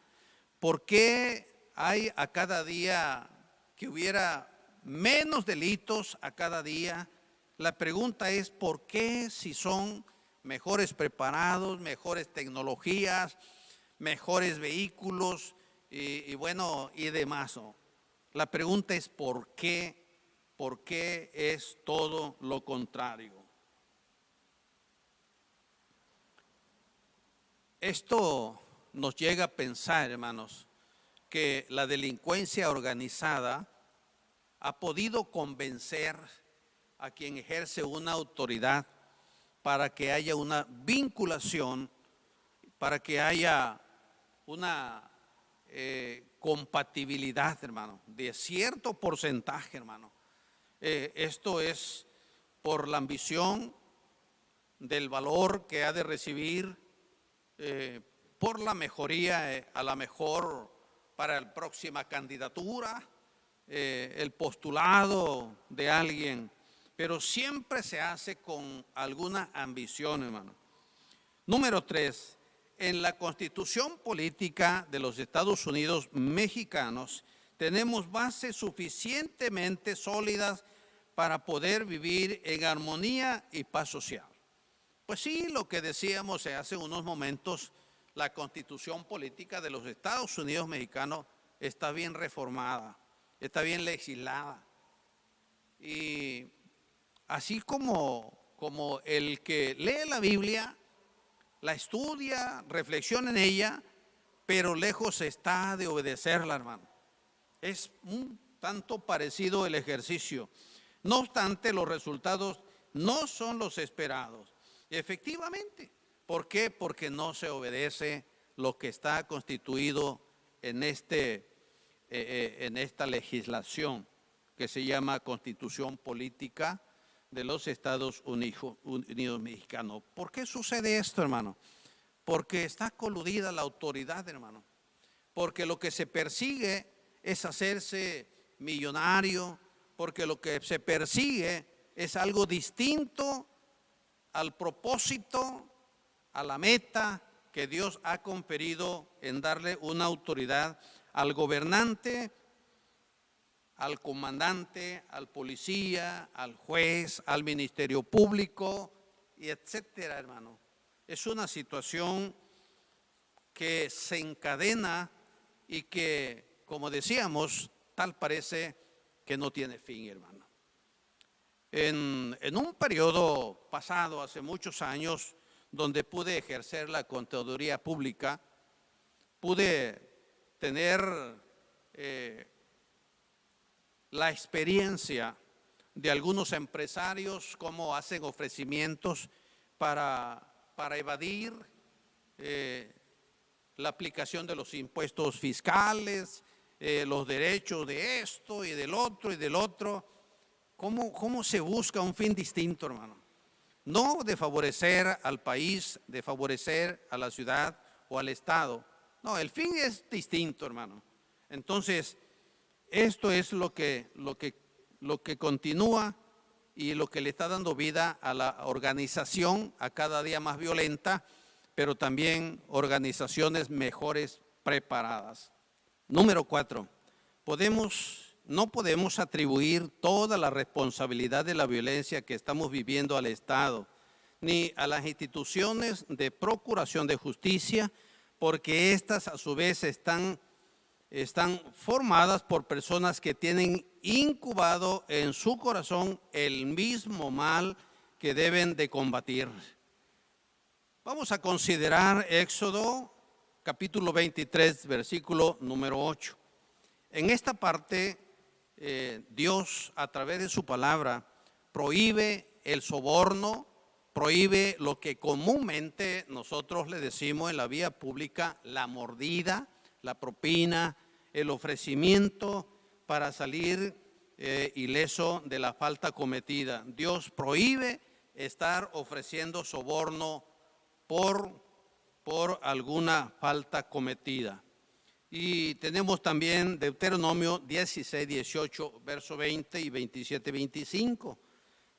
¿Por qué hay a cada día que hubiera menos delitos a cada día? La pregunta es, ¿por qué si son mejores preparados, mejores tecnologías, mejores vehículos y demás? La pregunta es ¿por qué? ¿Por qué es todo lo contrario? Esto nos llega a pensar, hermanos, que la delincuencia organizada ha podido convencer a quien ejerce una autoridad para que haya una vinculación, para que haya una compatibilidad, hermano, de cierto porcentaje, hermano. Esto es por la ambición del valor que ha de recibir, por la mejoría, a la mejor para la próxima candidatura, el postulado de alguien, pero siempre se hace con alguna ambición, hermano. Número 3, en la Constitución Política de los Estados Unidos mexicanos tenemos bases suficientemente sólidas para poder vivir en armonía y paz social. Pues sí, lo que decíamos hace unos momentos, la Constitución Política de los Estados Unidos mexicanos está bien reformada, está bien legislada. Y así como el que lee la Biblia, la estudia, reflexiona en ella, pero lejos está de obedecerla, hermano. Es un tanto parecido el ejercicio. No obstante, los resultados no son los esperados. Efectivamente, ¿por qué? Porque no se obedece lo que está constituido en esta legislación que se llama Constitución Política de los Estados Unidos Mexicanos. ¿Por qué sucede esto, hermano? Porque está coludida la autoridad, hermano. Porque lo que se persigue es hacerse millonario, porque lo que se persigue es algo distinto al propósito, a la meta que Dios ha conferido en darle una autoridad al gobernante, al comandante, al policía, al juez, al ministerio público, y etcétera, hermano. Es una situación que se encadena y que, como decíamos, tal parece que no tiene fin, hermano. En un periodo pasado, hace muchos años, donde pude ejercer la contaduría pública, pude tener la experiencia de algunos empresarios, cómo hacen ofrecimientos para evadir la aplicación de los impuestos fiscales, los derechos de esto y del otro y del otro. ¿Cómo se busca un fin distinto, hermano? No de favorecer al país, de favorecer a la ciudad o al Estado. No, el fin es distinto, hermano. Entonces, esto es lo que continúa y lo que le está dando vida a la organización, a cada día más violenta, pero también organizaciones mejores preparadas. Número 4, no podemos atribuir toda la responsabilidad de la violencia que estamos viviendo al Estado, ni a las instituciones de procuración de justicia, porque estas a su vez están formadas por personas que tienen incubado en su corazón el mismo mal que deben de combatir. Vamos a considerar Éxodo capítulo 23, versículo número 8. En esta parte, Dios a través de su palabra prohíbe el soborno, prohíbe lo que comúnmente nosotros le decimos en la vía pública, la mordida, la propina, el ofrecimiento para salir ileso de la falta cometida. Dios prohíbe estar ofreciendo soborno por alguna falta cometida. Y tenemos también Deuteronomio 16, 18, verso 20 y 27, 25,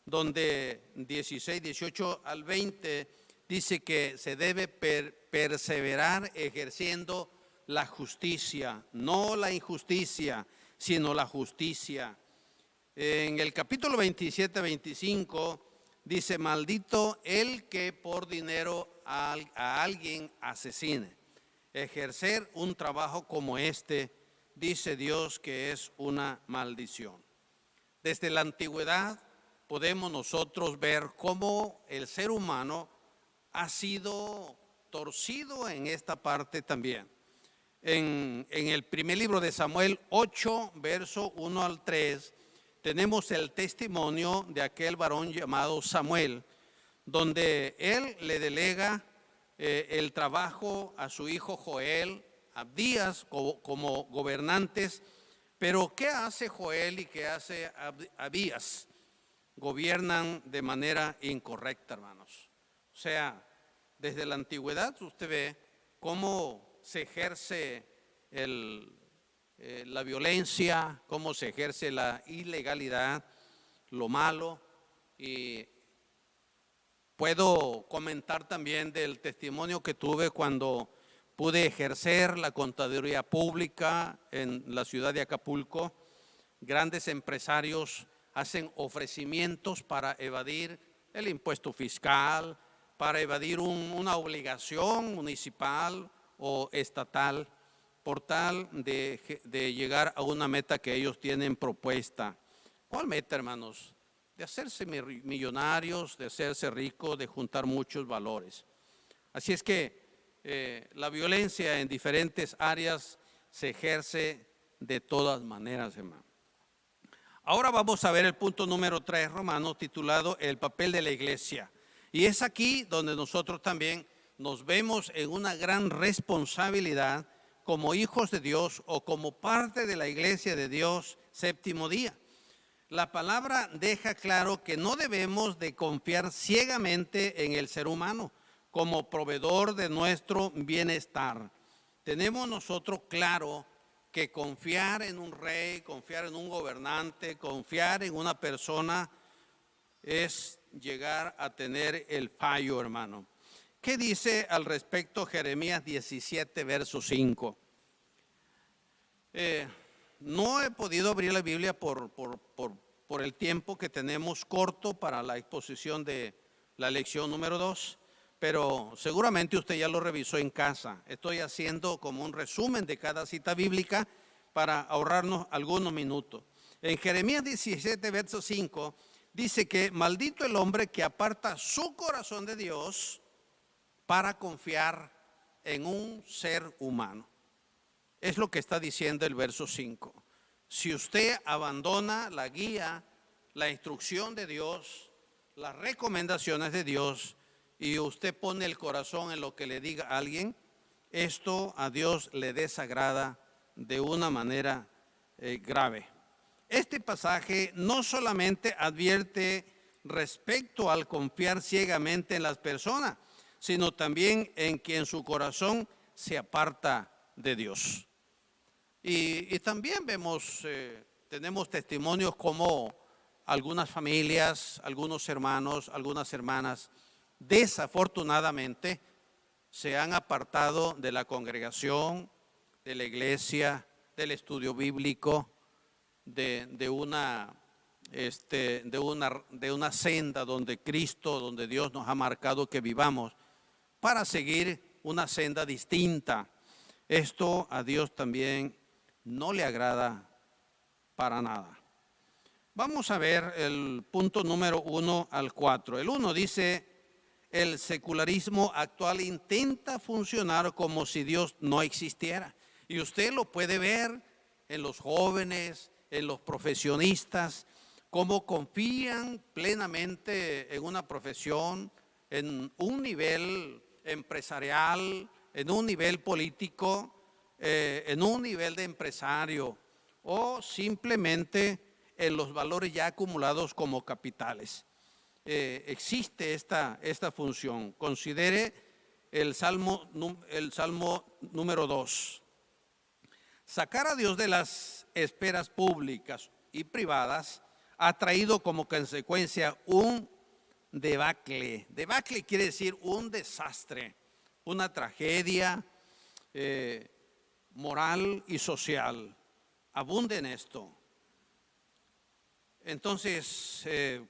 donde 16, 18 al 20 dice que se debe perseverar ejerciendo la justicia, no la injusticia, sino la justicia. En el capítulo 27, 25 dice, maldito el que por dinero a alguien asesine. Ejercer un trabajo como este, dice Dios que es una maldición. Desde la antigüedad podemos nosotros ver cómo el ser humano ha sido torcido en esta parte también. En el primer libro de Samuel 8, verso 1 al 3, tenemos el testimonio de aquel varón llamado Samuel, donde él le delega el trabajo a su hijo Joel, Abdías como gobernantes. Pero ¿qué hace Joel y qué hace Abías? Gobiernan de manera incorrecta, hermanos. O sea, desde la antigüedad usted ve cómo se ejerce la violencia, cómo se ejerce la ilegalidad, lo malo. Y puedo comentar también del testimonio que tuve cuando pude ejercer la contaduría pública en la ciudad de Acapulco. Grandes empresarios hacen ofrecimientos para evadir el impuesto fiscal, para evadir una obligación municipal o estatal, por tal de llegar a una meta que ellos tienen propuesta. ¿Cuál meta, hermanos? De hacerse millonarios, de hacerse ricos, de juntar muchos valores. Así es que la violencia en diferentes áreas se ejerce de todas maneras, hermano. Ahora vamos a ver el punto número 3, Romanos, titulado El papel de la iglesia. Y es aquí donde nosotros también nos vemos en una gran responsabilidad como hijos de Dios o como parte de la iglesia de Dios, séptimo día. La palabra deja claro que no debemos de confiar ciegamente en el ser humano como proveedor de nuestro bienestar. Tenemos nosotros claro que confiar en un rey, confiar en un gobernante, confiar en una persona es llegar a tener el fallo, hermano. ¿Qué dice al respecto Jeremías 17, verso 5? No he podido abrir la Biblia por el tiempo que tenemos corto para la exposición de la lección número 2, pero seguramente usted ya lo revisó en casa. Estoy haciendo como un resumen de cada cita bíblica para ahorrarnos algunos minutos. En Jeremías 17, verso 5, dice que maldito el hombre que aparta su corazón de Dios para confiar en un ser humano. Es lo que está diciendo el verso 5. Si usted abandona la guía, la instrucción de Dios, las recomendaciones de Dios, y usted pone el corazón en lo que le diga a alguien, esto a Dios le desagrada de una manera grave. Este pasaje no solamente advierte respecto al confiar ciegamente en las personas, sino también en quien su corazón se aparta de Dios. Y también vemos, tenemos testimonios como algunas familias, algunos hermanos, algunas hermanas, desafortunadamente se han apartado de la congregación, de la iglesia, del estudio bíblico, de una senda donde Cristo, donde Dios nos ha marcado que vivamos, para seguir una senda distinta. Esto a Dios también no le agrada para nada. Vamos a ver el punto número 1 al 4. El 1 dice: el secularismo actual intenta funcionar como si Dios no existiera. Y usted lo puede ver en los jóvenes, en los profesionistas, cómo confían plenamente en una profesión, en un nivel empresarial, en un nivel político, en un nivel de empresario, o simplemente en los valores ya acumulados como capitales. Existe esta función. Considere el Salmo número 2. Sacar a Dios de las esferas públicas y privadas ha traído como consecuencia un debacle. Debacle quiere decir un desastre, una tragedia moral y social. Abunde en esto. Entonces,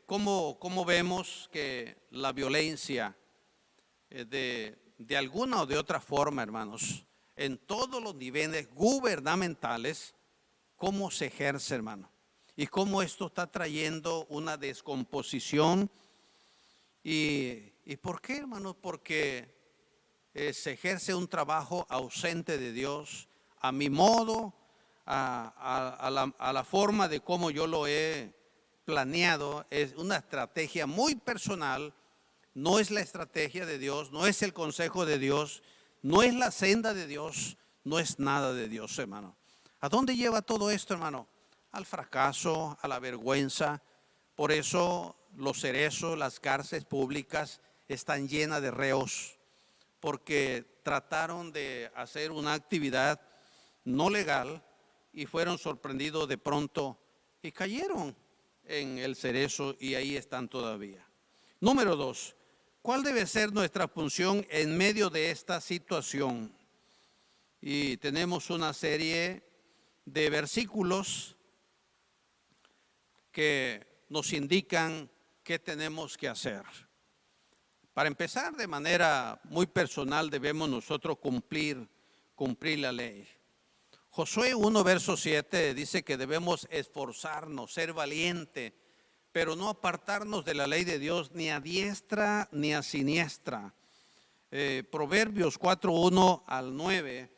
¿cómo vemos que la violencia de alguna o de otra forma, hermanos, en todos los niveles gubernamentales, cómo se ejerce, hermano? Y cómo esto está trayendo una descomposición. ¿Y por qué, hermano? Porque se ejerce un trabajo ausente de Dios, a mi modo, a la forma de cómo yo lo he planeado. Es una estrategia muy personal, no es la estrategia de Dios, no es el consejo de Dios, no es la senda de Dios, no es nada de Dios, hermano. ¿A dónde lleva todo esto, hermano? Al fracaso, a la vergüenza. Por eso los cerezos, las cárceles públicas están llenas de reos, porque trataron de hacer una actividad no legal y fueron sorprendidos de pronto y cayeron en el cerezo, y ahí están todavía. Número 2, ¿cuál debe ser nuestra función en medio de esta situación? Y tenemos una serie de versículos que nos indican qué tenemos que hacer. Para empezar, de manera muy personal, debemos nosotros cumplir la ley. Josué 1, verso 7 dice que debemos esforzarnos, ser valientes, pero no apartarnos de la ley de Dios ni a diestra ni a siniestra. Proverbios 4, 1 al 9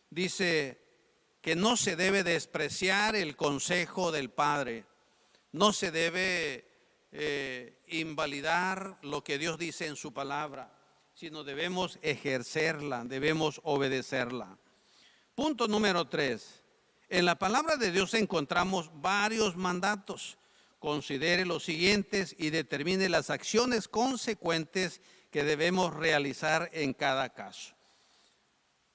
dice que no se debe despreciar el consejo del padre, No se debe invalidar lo que Dios dice en su palabra, sino debemos ejercerla, debemos obedecerla. Punto número 3. En la palabra de Dios encontramos varios mandatos. Considere los siguientes y determine las acciones consecuentes que debemos realizar en cada caso.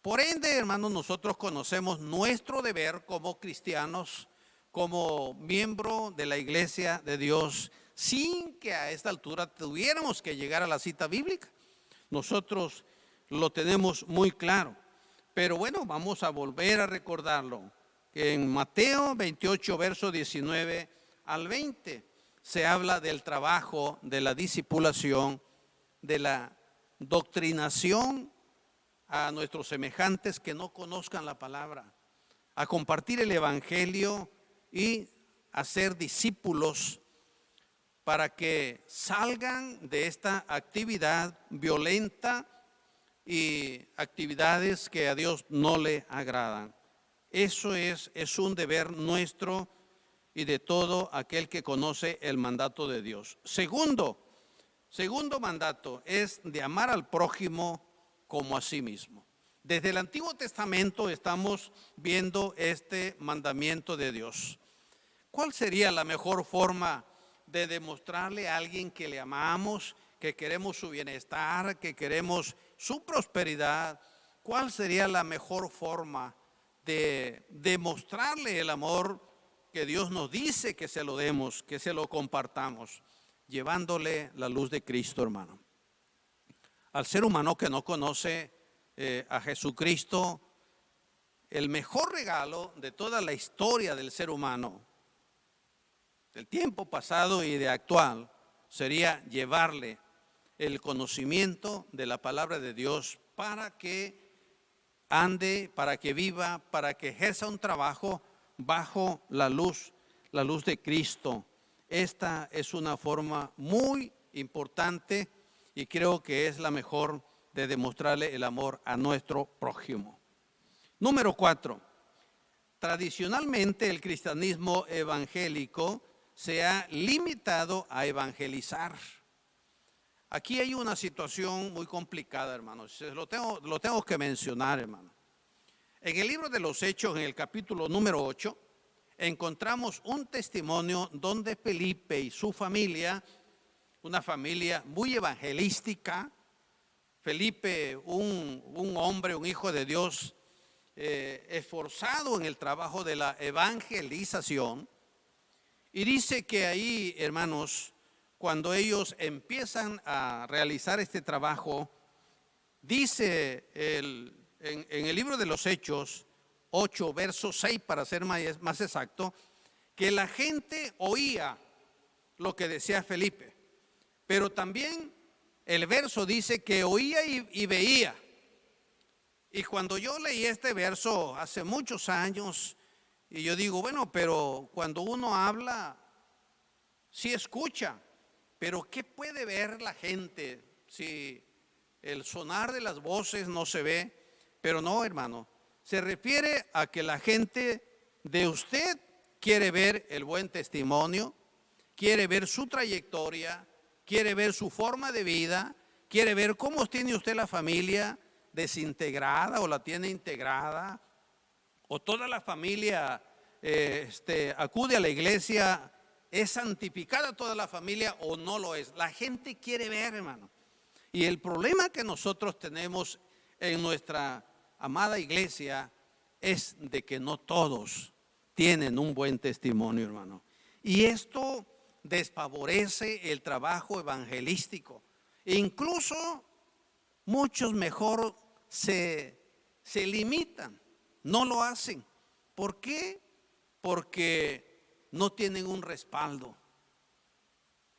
Por ende, hermanos, nosotros conocemos nuestro deber como cristianos, como miembro de la iglesia de Dios, sin que a esta altura tuviéramos que llegar a la cita bíblica. Nosotros lo tenemos muy claro. Pero bueno, vamos a volver a recordarlo. En Mateo 28, verso 19 al 20, se habla del trabajo, de la discipulación, de la doctrinación a nuestros semejantes que no conozcan la palabra, a compartir el evangelio y a ser discípulos para que salgan de esta actividad violenta y actividades que a Dios no le agradan. Eso es un deber nuestro y de todo aquel que conoce el mandato de Dios. Segundo mandato es de amar al prójimo como a sí mismo. Desde el Antiguo Testamento estamos viendo este mandamiento de Dios. ¿Cuál sería la mejor forma de demostrarle a alguien que le amamos, que queremos su bienestar, que queremos su prosperidad? ¿Cuál sería la mejor forma de demostrarle el amor que Dios nos dice que se lo demos, que se lo compartamos? Llevándole la luz de Cristo, hermano. Al ser humano que no conoce a Jesucristo, el mejor regalo de toda la historia del ser humano, del tiempo pasado y de actual, sería llevarle el conocimiento de la palabra de Dios para que ande, para que viva, para que ejerza un trabajo bajo la luz de Cristo. Esta es una forma muy importante y creo que es la mejor de demostrarle el amor a nuestro prójimo. Número 4. Tradicionalmente el cristianismo evangélico se ha limitado a evangelizar. Aquí hay una situación muy complicada, hermanos. Lo tengo que mencionar, hermano. En el libro de los Hechos, en el capítulo número 8, encontramos un testimonio donde Felipe y su familia, una familia muy evangelística, Felipe, un hombre, un hijo de Dios, esforzado en el trabajo de la evangelización. Y dice que ahí, hermanos, cuando ellos empiezan a realizar este trabajo, dice en el libro de los Hechos 8, verso 6, para ser más exacto, que la gente oía lo que decía Felipe, pero también el verso dice que oía y veía. Y cuando yo leí este verso hace muchos años, y yo digo, bueno, pero cuando uno habla, sí escucha, pero ¿qué puede ver la gente si el sonar de las voces no se ve? Pero no, hermano, se refiere a que la gente de usted quiere ver el buen testimonio, quiere ver su trayectoria, quiere ver su forma de vida, quiere ver cómo tiene usted la familia desintegrada o la tiene integrada, o toda la familia acude a la iglesia, es santificada toda la familia o no lo es. La gente quiere ver, hermano. Y el problema que nosotros tenemos en nuestra amada iglesia es de que no todos tienen un buen testimonio, hermano. Y esto desfavorece el trabajo evangelístico. E incluso muchos mejor se limitan, no lo hacen. ¿Por qué? Porque no tienen un respaldo.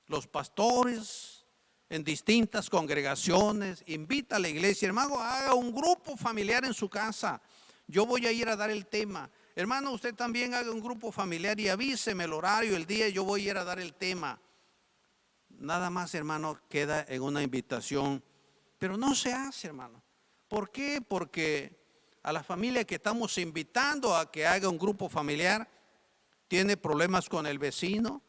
Los pastores en distintas congregaciones invitan a la iglesia, hermano, haga un grupo familiar en su casa. Yo voy a ir a dar el tema. Hermano, usted también haga un grupo familiar y avíseme el horario, el día, yo voy a ir a dar el tema. Nada más, hermano, queda en una invitación, pero no se hace, hermano. ¿Por qué? Porque a la familia que estamos invitando a que haga un grupo familiar tiene problemas con el vecino,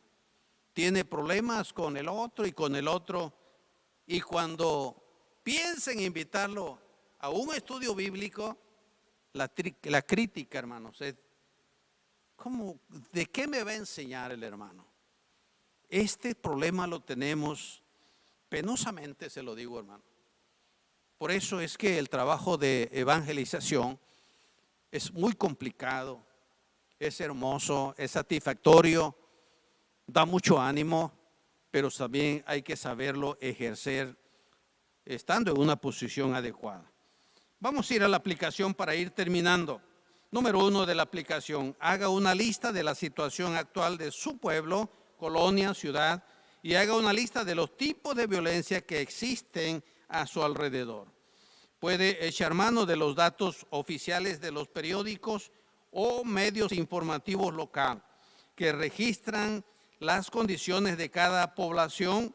tiene problemas con el otro y con el otro, y cuando piensa en invitarlo a un estudio bíblico, la crítica, hermanos, es, ¿de qué me va a enseñar el hermano? Este problema lo tenemos penosamente, se lo digo, hermano. Por eso es que el trabajo de evangelización es muy complicado, es hermoso, es satisfactorio, da mucho ánimo, pero también hay que saberlo ejercer estando en una posición adecuada. Vamos a ir a la aplicación para ir terminando. Número 1 de la aplicación: haga una lista de la situación actual de su pueblo, colonia, ciudad, y haga una lista de los tipos de violencia que existen a su alrededor. Puede echar mano de los datos oficiales de los periódicos o medios informativos locales que registran las condiciones de cada población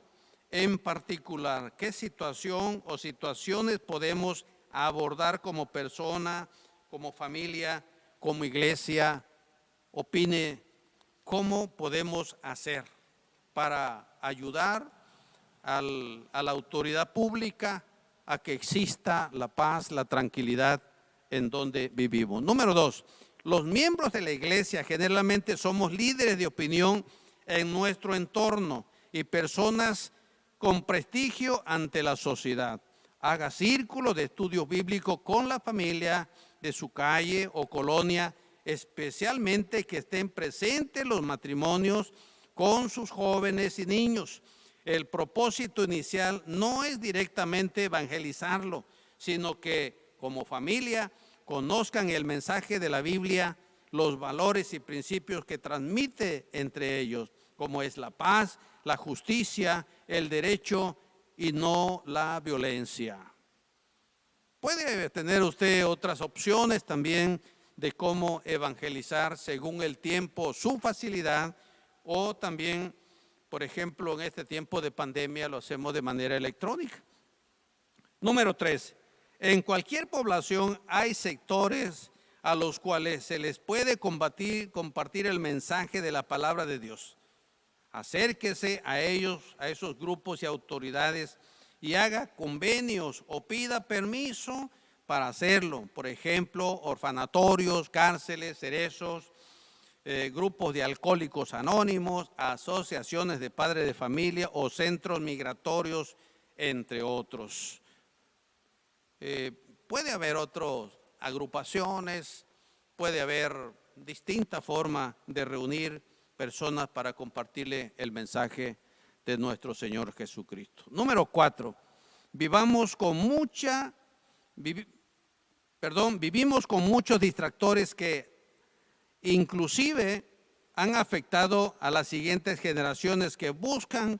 en particular. ¿Qué situación o situaciones podemos abordar como persona, como familia, como iglesia? Opine cómo podemos hacer para ayudar a la autoridad pública a que exista la paz, la tranquilidad en donde vivimos. Número 2, los miembros de la iglesia generalmente somos líderes de opinión en nuestro entorno y personas con prestigio ante la sociedad. Haga círculos de estudio bíblico con la familia de su calle o colonia, especialmente que estén presentes los matrimonios con sus jóvenes y niños. El propósito inicial no es directamente evangelizarlo, sino que como familia conozcan el mensaje de la Biblia, los valores y principios que transmite entre ellos, como es la paz, la justicia, el derecho y no la violencia. Puede tener usted otras opciones también de cómo evangelizar según el tiempo, su facilidad, o también, por ejemplo, en este tiempo de pandemia lo hacemos de manera electrónica. Número 3, en cualquier población hay sectores a los cuales se les puede compartir el mensaje de la palabra de Dios. Acérquese a ellos, a esos grupos y autoridades, y haga convenios o pida permiso para hacerlo. Por ejemplo, orfanatorios, cárceles, cerezos, grupos de alcohólicos anónimos, asociaciones de padres de familia o centros migratorios, entre otros. Puede haber otras agrupaciones, puede haber distintas formas de reunir personas para compartirle el mensaje de nuestro Señor Jesucristo. Número 4, vivimos con muchos distractores que inclusive han afectado a las siguientes generaciones que buscan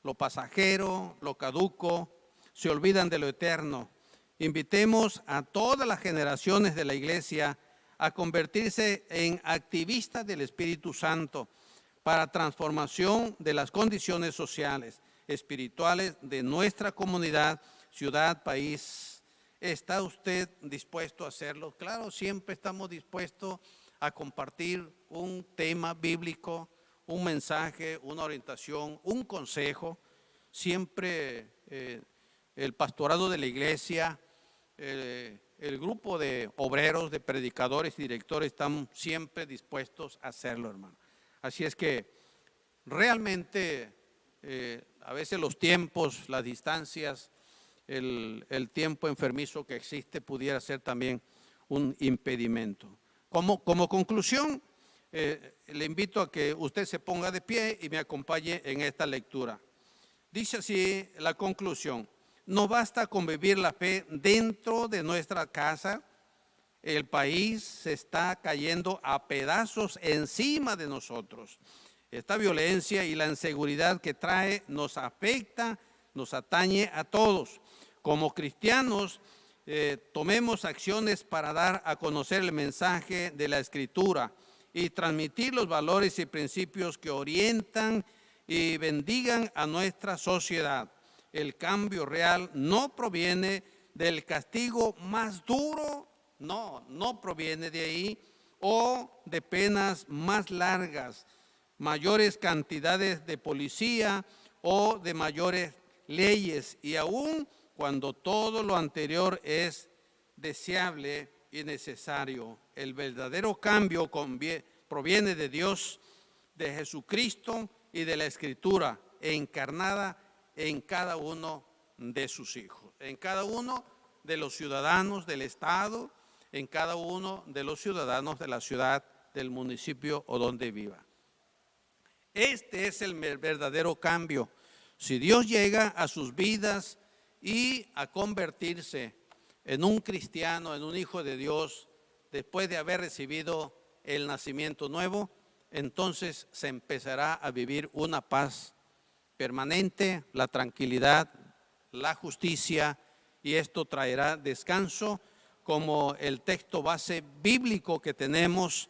lo pasajero, lo caduco, se olvidan de lo eterno. Invitemos a todas las generaciones de la iglesia a convertirse en activistas del Espíritu Santo para transformación de las condiciones sociales, espirituales de nuestra comunidad, ciudad, país. ¿Está usted dispuesto a hacerlo? Claro, siempre estamos dispuestos a compartir un tema bíblico, un mensaje, una orientación, un consejo. Siempre el pastorado de la iglesia, el grupo de obreros, de predicadores y directores están siempre dispuestos a hacerlo, hermano. Así es que realmente a veces los tiempos, las distancias, el tiempo enfermizo que existe pudiera ser también un impedimento. Como conclusión, le invito a que usted se ponga de pie y me acompañe en esta lectura. Dice así la conclusión: no basta con vivir la fe dentro de nuestra casa. El país se está cayendo a pedazos encima de nosotros. Esta violencia y la inseguridad que trae nos afecta, nos atañe a todos. Como cristianos, tomemos acciones para dar a conocer el mensaje de la Escritura y transmitir los valores y principios que orientan y bendigan a nuestra sociedad. El cambio real no proviene del castigo más duro, no proviene de ahí, o de penas más largas. mayores cantidades de policía o de mayores leyes, y aún cuando todo lo anterior es deseable y necesario. El verdadero cambio proviene de Dios, de Jesucristo y de la Escritura, encarnada en cada uno de sus hijos, en cada uno de los ciudadanos del Estado, en cada uno de los ciudadanos de la ciudad, del municipio o donde viva. Este es el verdadero cambio. Si Dios llega a sus vidas y a convertirse en un cristiano, en un hijo de Dios, después de haber recibido el nacimiento nuevo, entonces se empezará a vivir una paz permanente, la tranquilidad, la justicia, y esto traerá descanso, como el texto base bíblico que tenemos,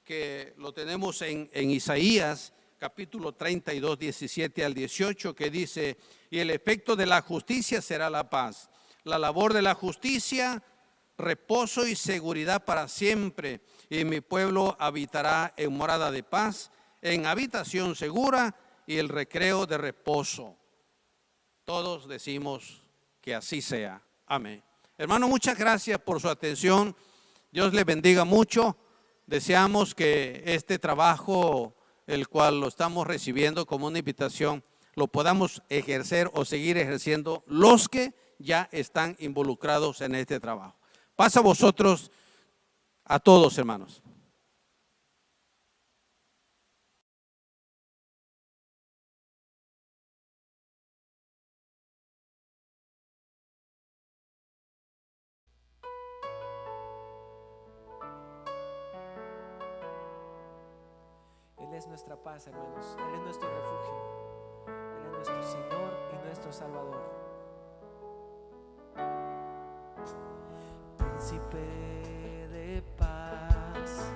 que lo tenemos en Isaías, capítulo 32, 17 al 18, que dice: y el efecto de la justicia será la paz, la labor de la justicia, reposo y seguridad para siempre, y mi pueblo habitará en morada de paz, en habitación segura y el recreo de reposo. Todos decimos que así sea. Amén. Hermano, muchas gracias por su atención. Dios le bendiga mucho. Deseamos que este trabajo, el cual lo estamos recibiendo como una invitación, lo podamos ejercer o seguir ejerciendo los que ya están involucrados en este trabajo. Paz a vosotros, a todos, hermanos. Él es nuestra paz, hermanos. Él es nuestro refugio. Él es nuestro Señor y nuestro Salvador. Príncipe de paz,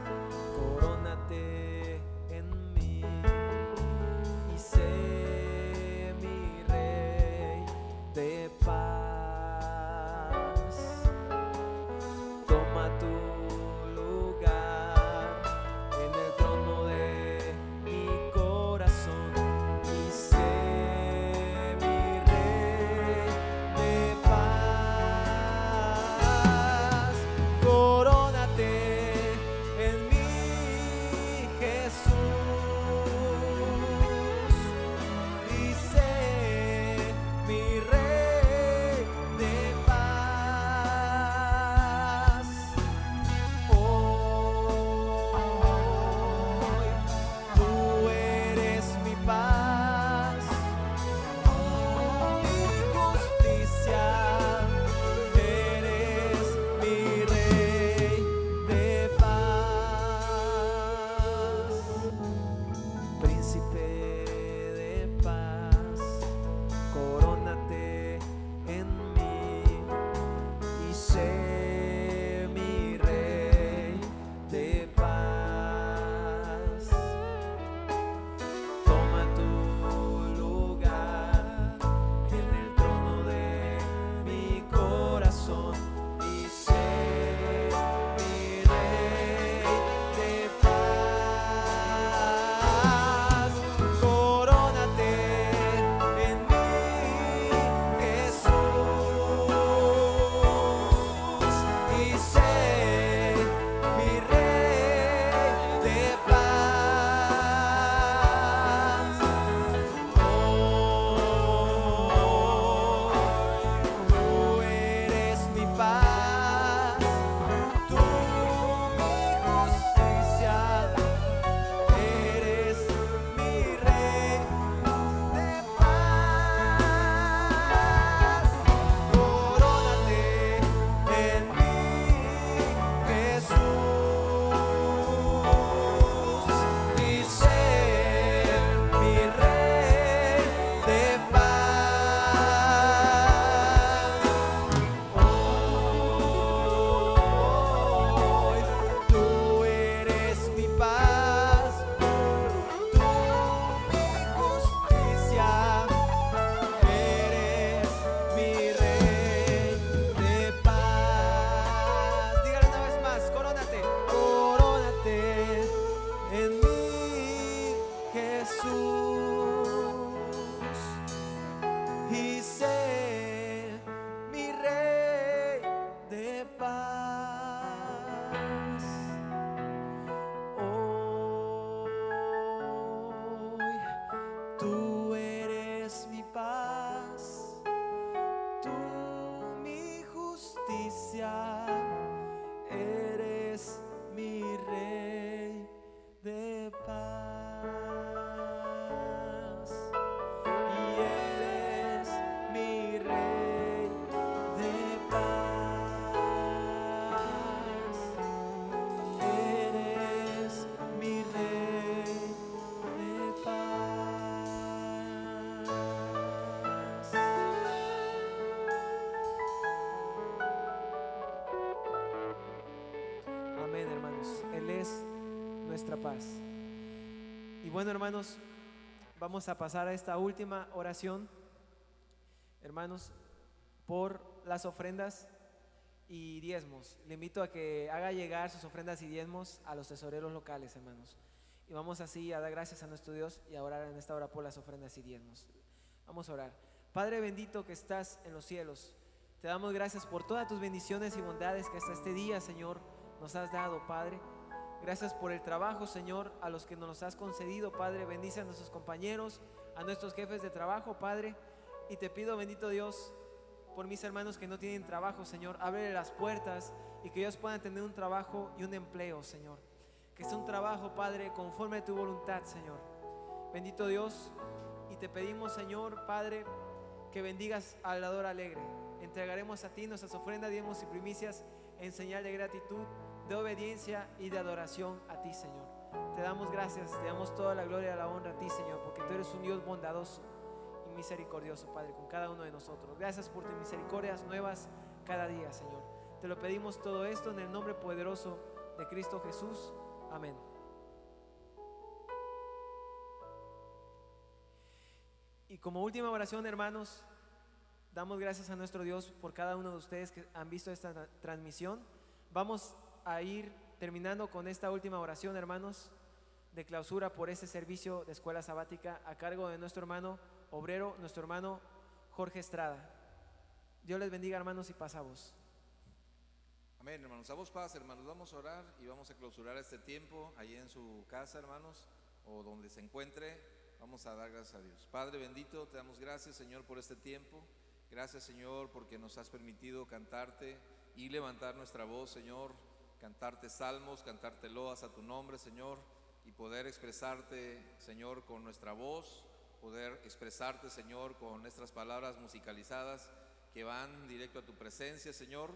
corónate en mí y sé mi Rey de paz. Toma tu lugar en el trono de mi corazón y sé mi Rey de paz. y sé mi Rey de paz. Hoy tú eres mi paz, tú mi justicia, eres mi Rey de paz. Y eres mi Rey de paz. Eres mi Rey de paz. Amén, hermanos. Él es nuestra paz. Y bueno, hermanos, vamos a pasar a esta última oración, hermanos, por las ofrendas y diezmos. Le invito a que haga llegar sus ofrendas y diezmos a los tesoreros locales, hermanos. Y vamos así a dar gracias a nuestro Dios y a orar en esta hora por las ofrendas y diezmos. Vamos a orar. Padre bendito que estás en los cielos, te damos gracias por todas tus bendiciones y bondades que hasta este día, Señor, nos has dado, Padre. Gracias por el trabajo, Señor, a los que nos los has concedido, Padre. Bendice a nuestros compañeros, a nuestros jefes de trabajo, Padre. Y te pido, bendito Dios, por mis hermanos que no tienen trabajo, Señor, ábrele las puertas y que ellos puedan tener un trabajo y un empleo, Señor. Que sea un trabajo, Padre, conforme a tu voluntad, Señor. Bendito Dios, y te pedimos, Señor, Padre, que bendigas al dador alegre. Entregaremos a ti nuestras ofrendas, diezmos y primicias en señal de gratitud, de obediencia y de adoración a ti, Señor. Te damos gracias, te damos toda la gloria y la honra a ti, Señor, porque tú eres un Dios bondadoso y misericordioso, Padre, con cada uno de nosotros. Gracias por tus misericordias nuevas cada día, Señor. Te lo pedimos todo esto en el nombre poderoso de Cristo Jesús. Amén. Y como última oración, hermanos, damos gracias a nuestro Dios por cada uno de ustedes que han visto esta transmisión. Vamos a ir terminando con esta última oración, hermanos, de clausura por este servicio de escuela sabática a cargo de nuestro hermano obrero, nuestro hermano Jorge Estrada. Dios les bendiga, hermanos, y paz a vos. Amén, hermanos. A vos paz, hermanos. Vamos a orar y vamos a clausurar este tiempo ahí en su casa, hermanos, o donde se encuentre. Vamos a dar gracias a Dios. Padre bendito, te damos gracias, Señor, por este tiempo. Gracias, Señor, porque nos has permitido cantarte y levantar nuestra voz, Señor, cantarte salmos, cantarte loas a tu nombre, Señor, y poder expresarte, Señor, con nuestra voz, poder expresarte, Señor, con nuestras palabras musicalizadas que van directo a tu presencia, Señor.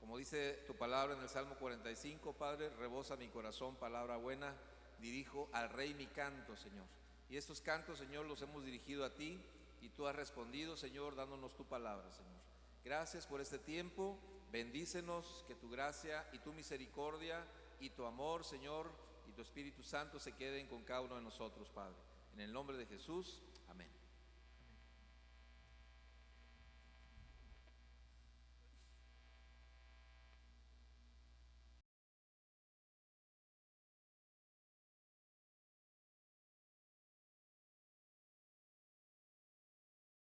Como dice tu palabra en el Salmo 45, Padre, rebosa mi corazón palabra buena, dirijo al Rey mi canto, Señor. Y estos cantos, Señor, los hemos dirigido a ti y tú has respondido, Señor, dándonos tu palabra, Señor. Gracias por este tiempo. Bendícenos, que tu gracia y tu misericordia y tu amor, Señor, y tu Espíritu Santo se queden con cada uno de nosotros, Padre. En el nombre de Jesús, amén.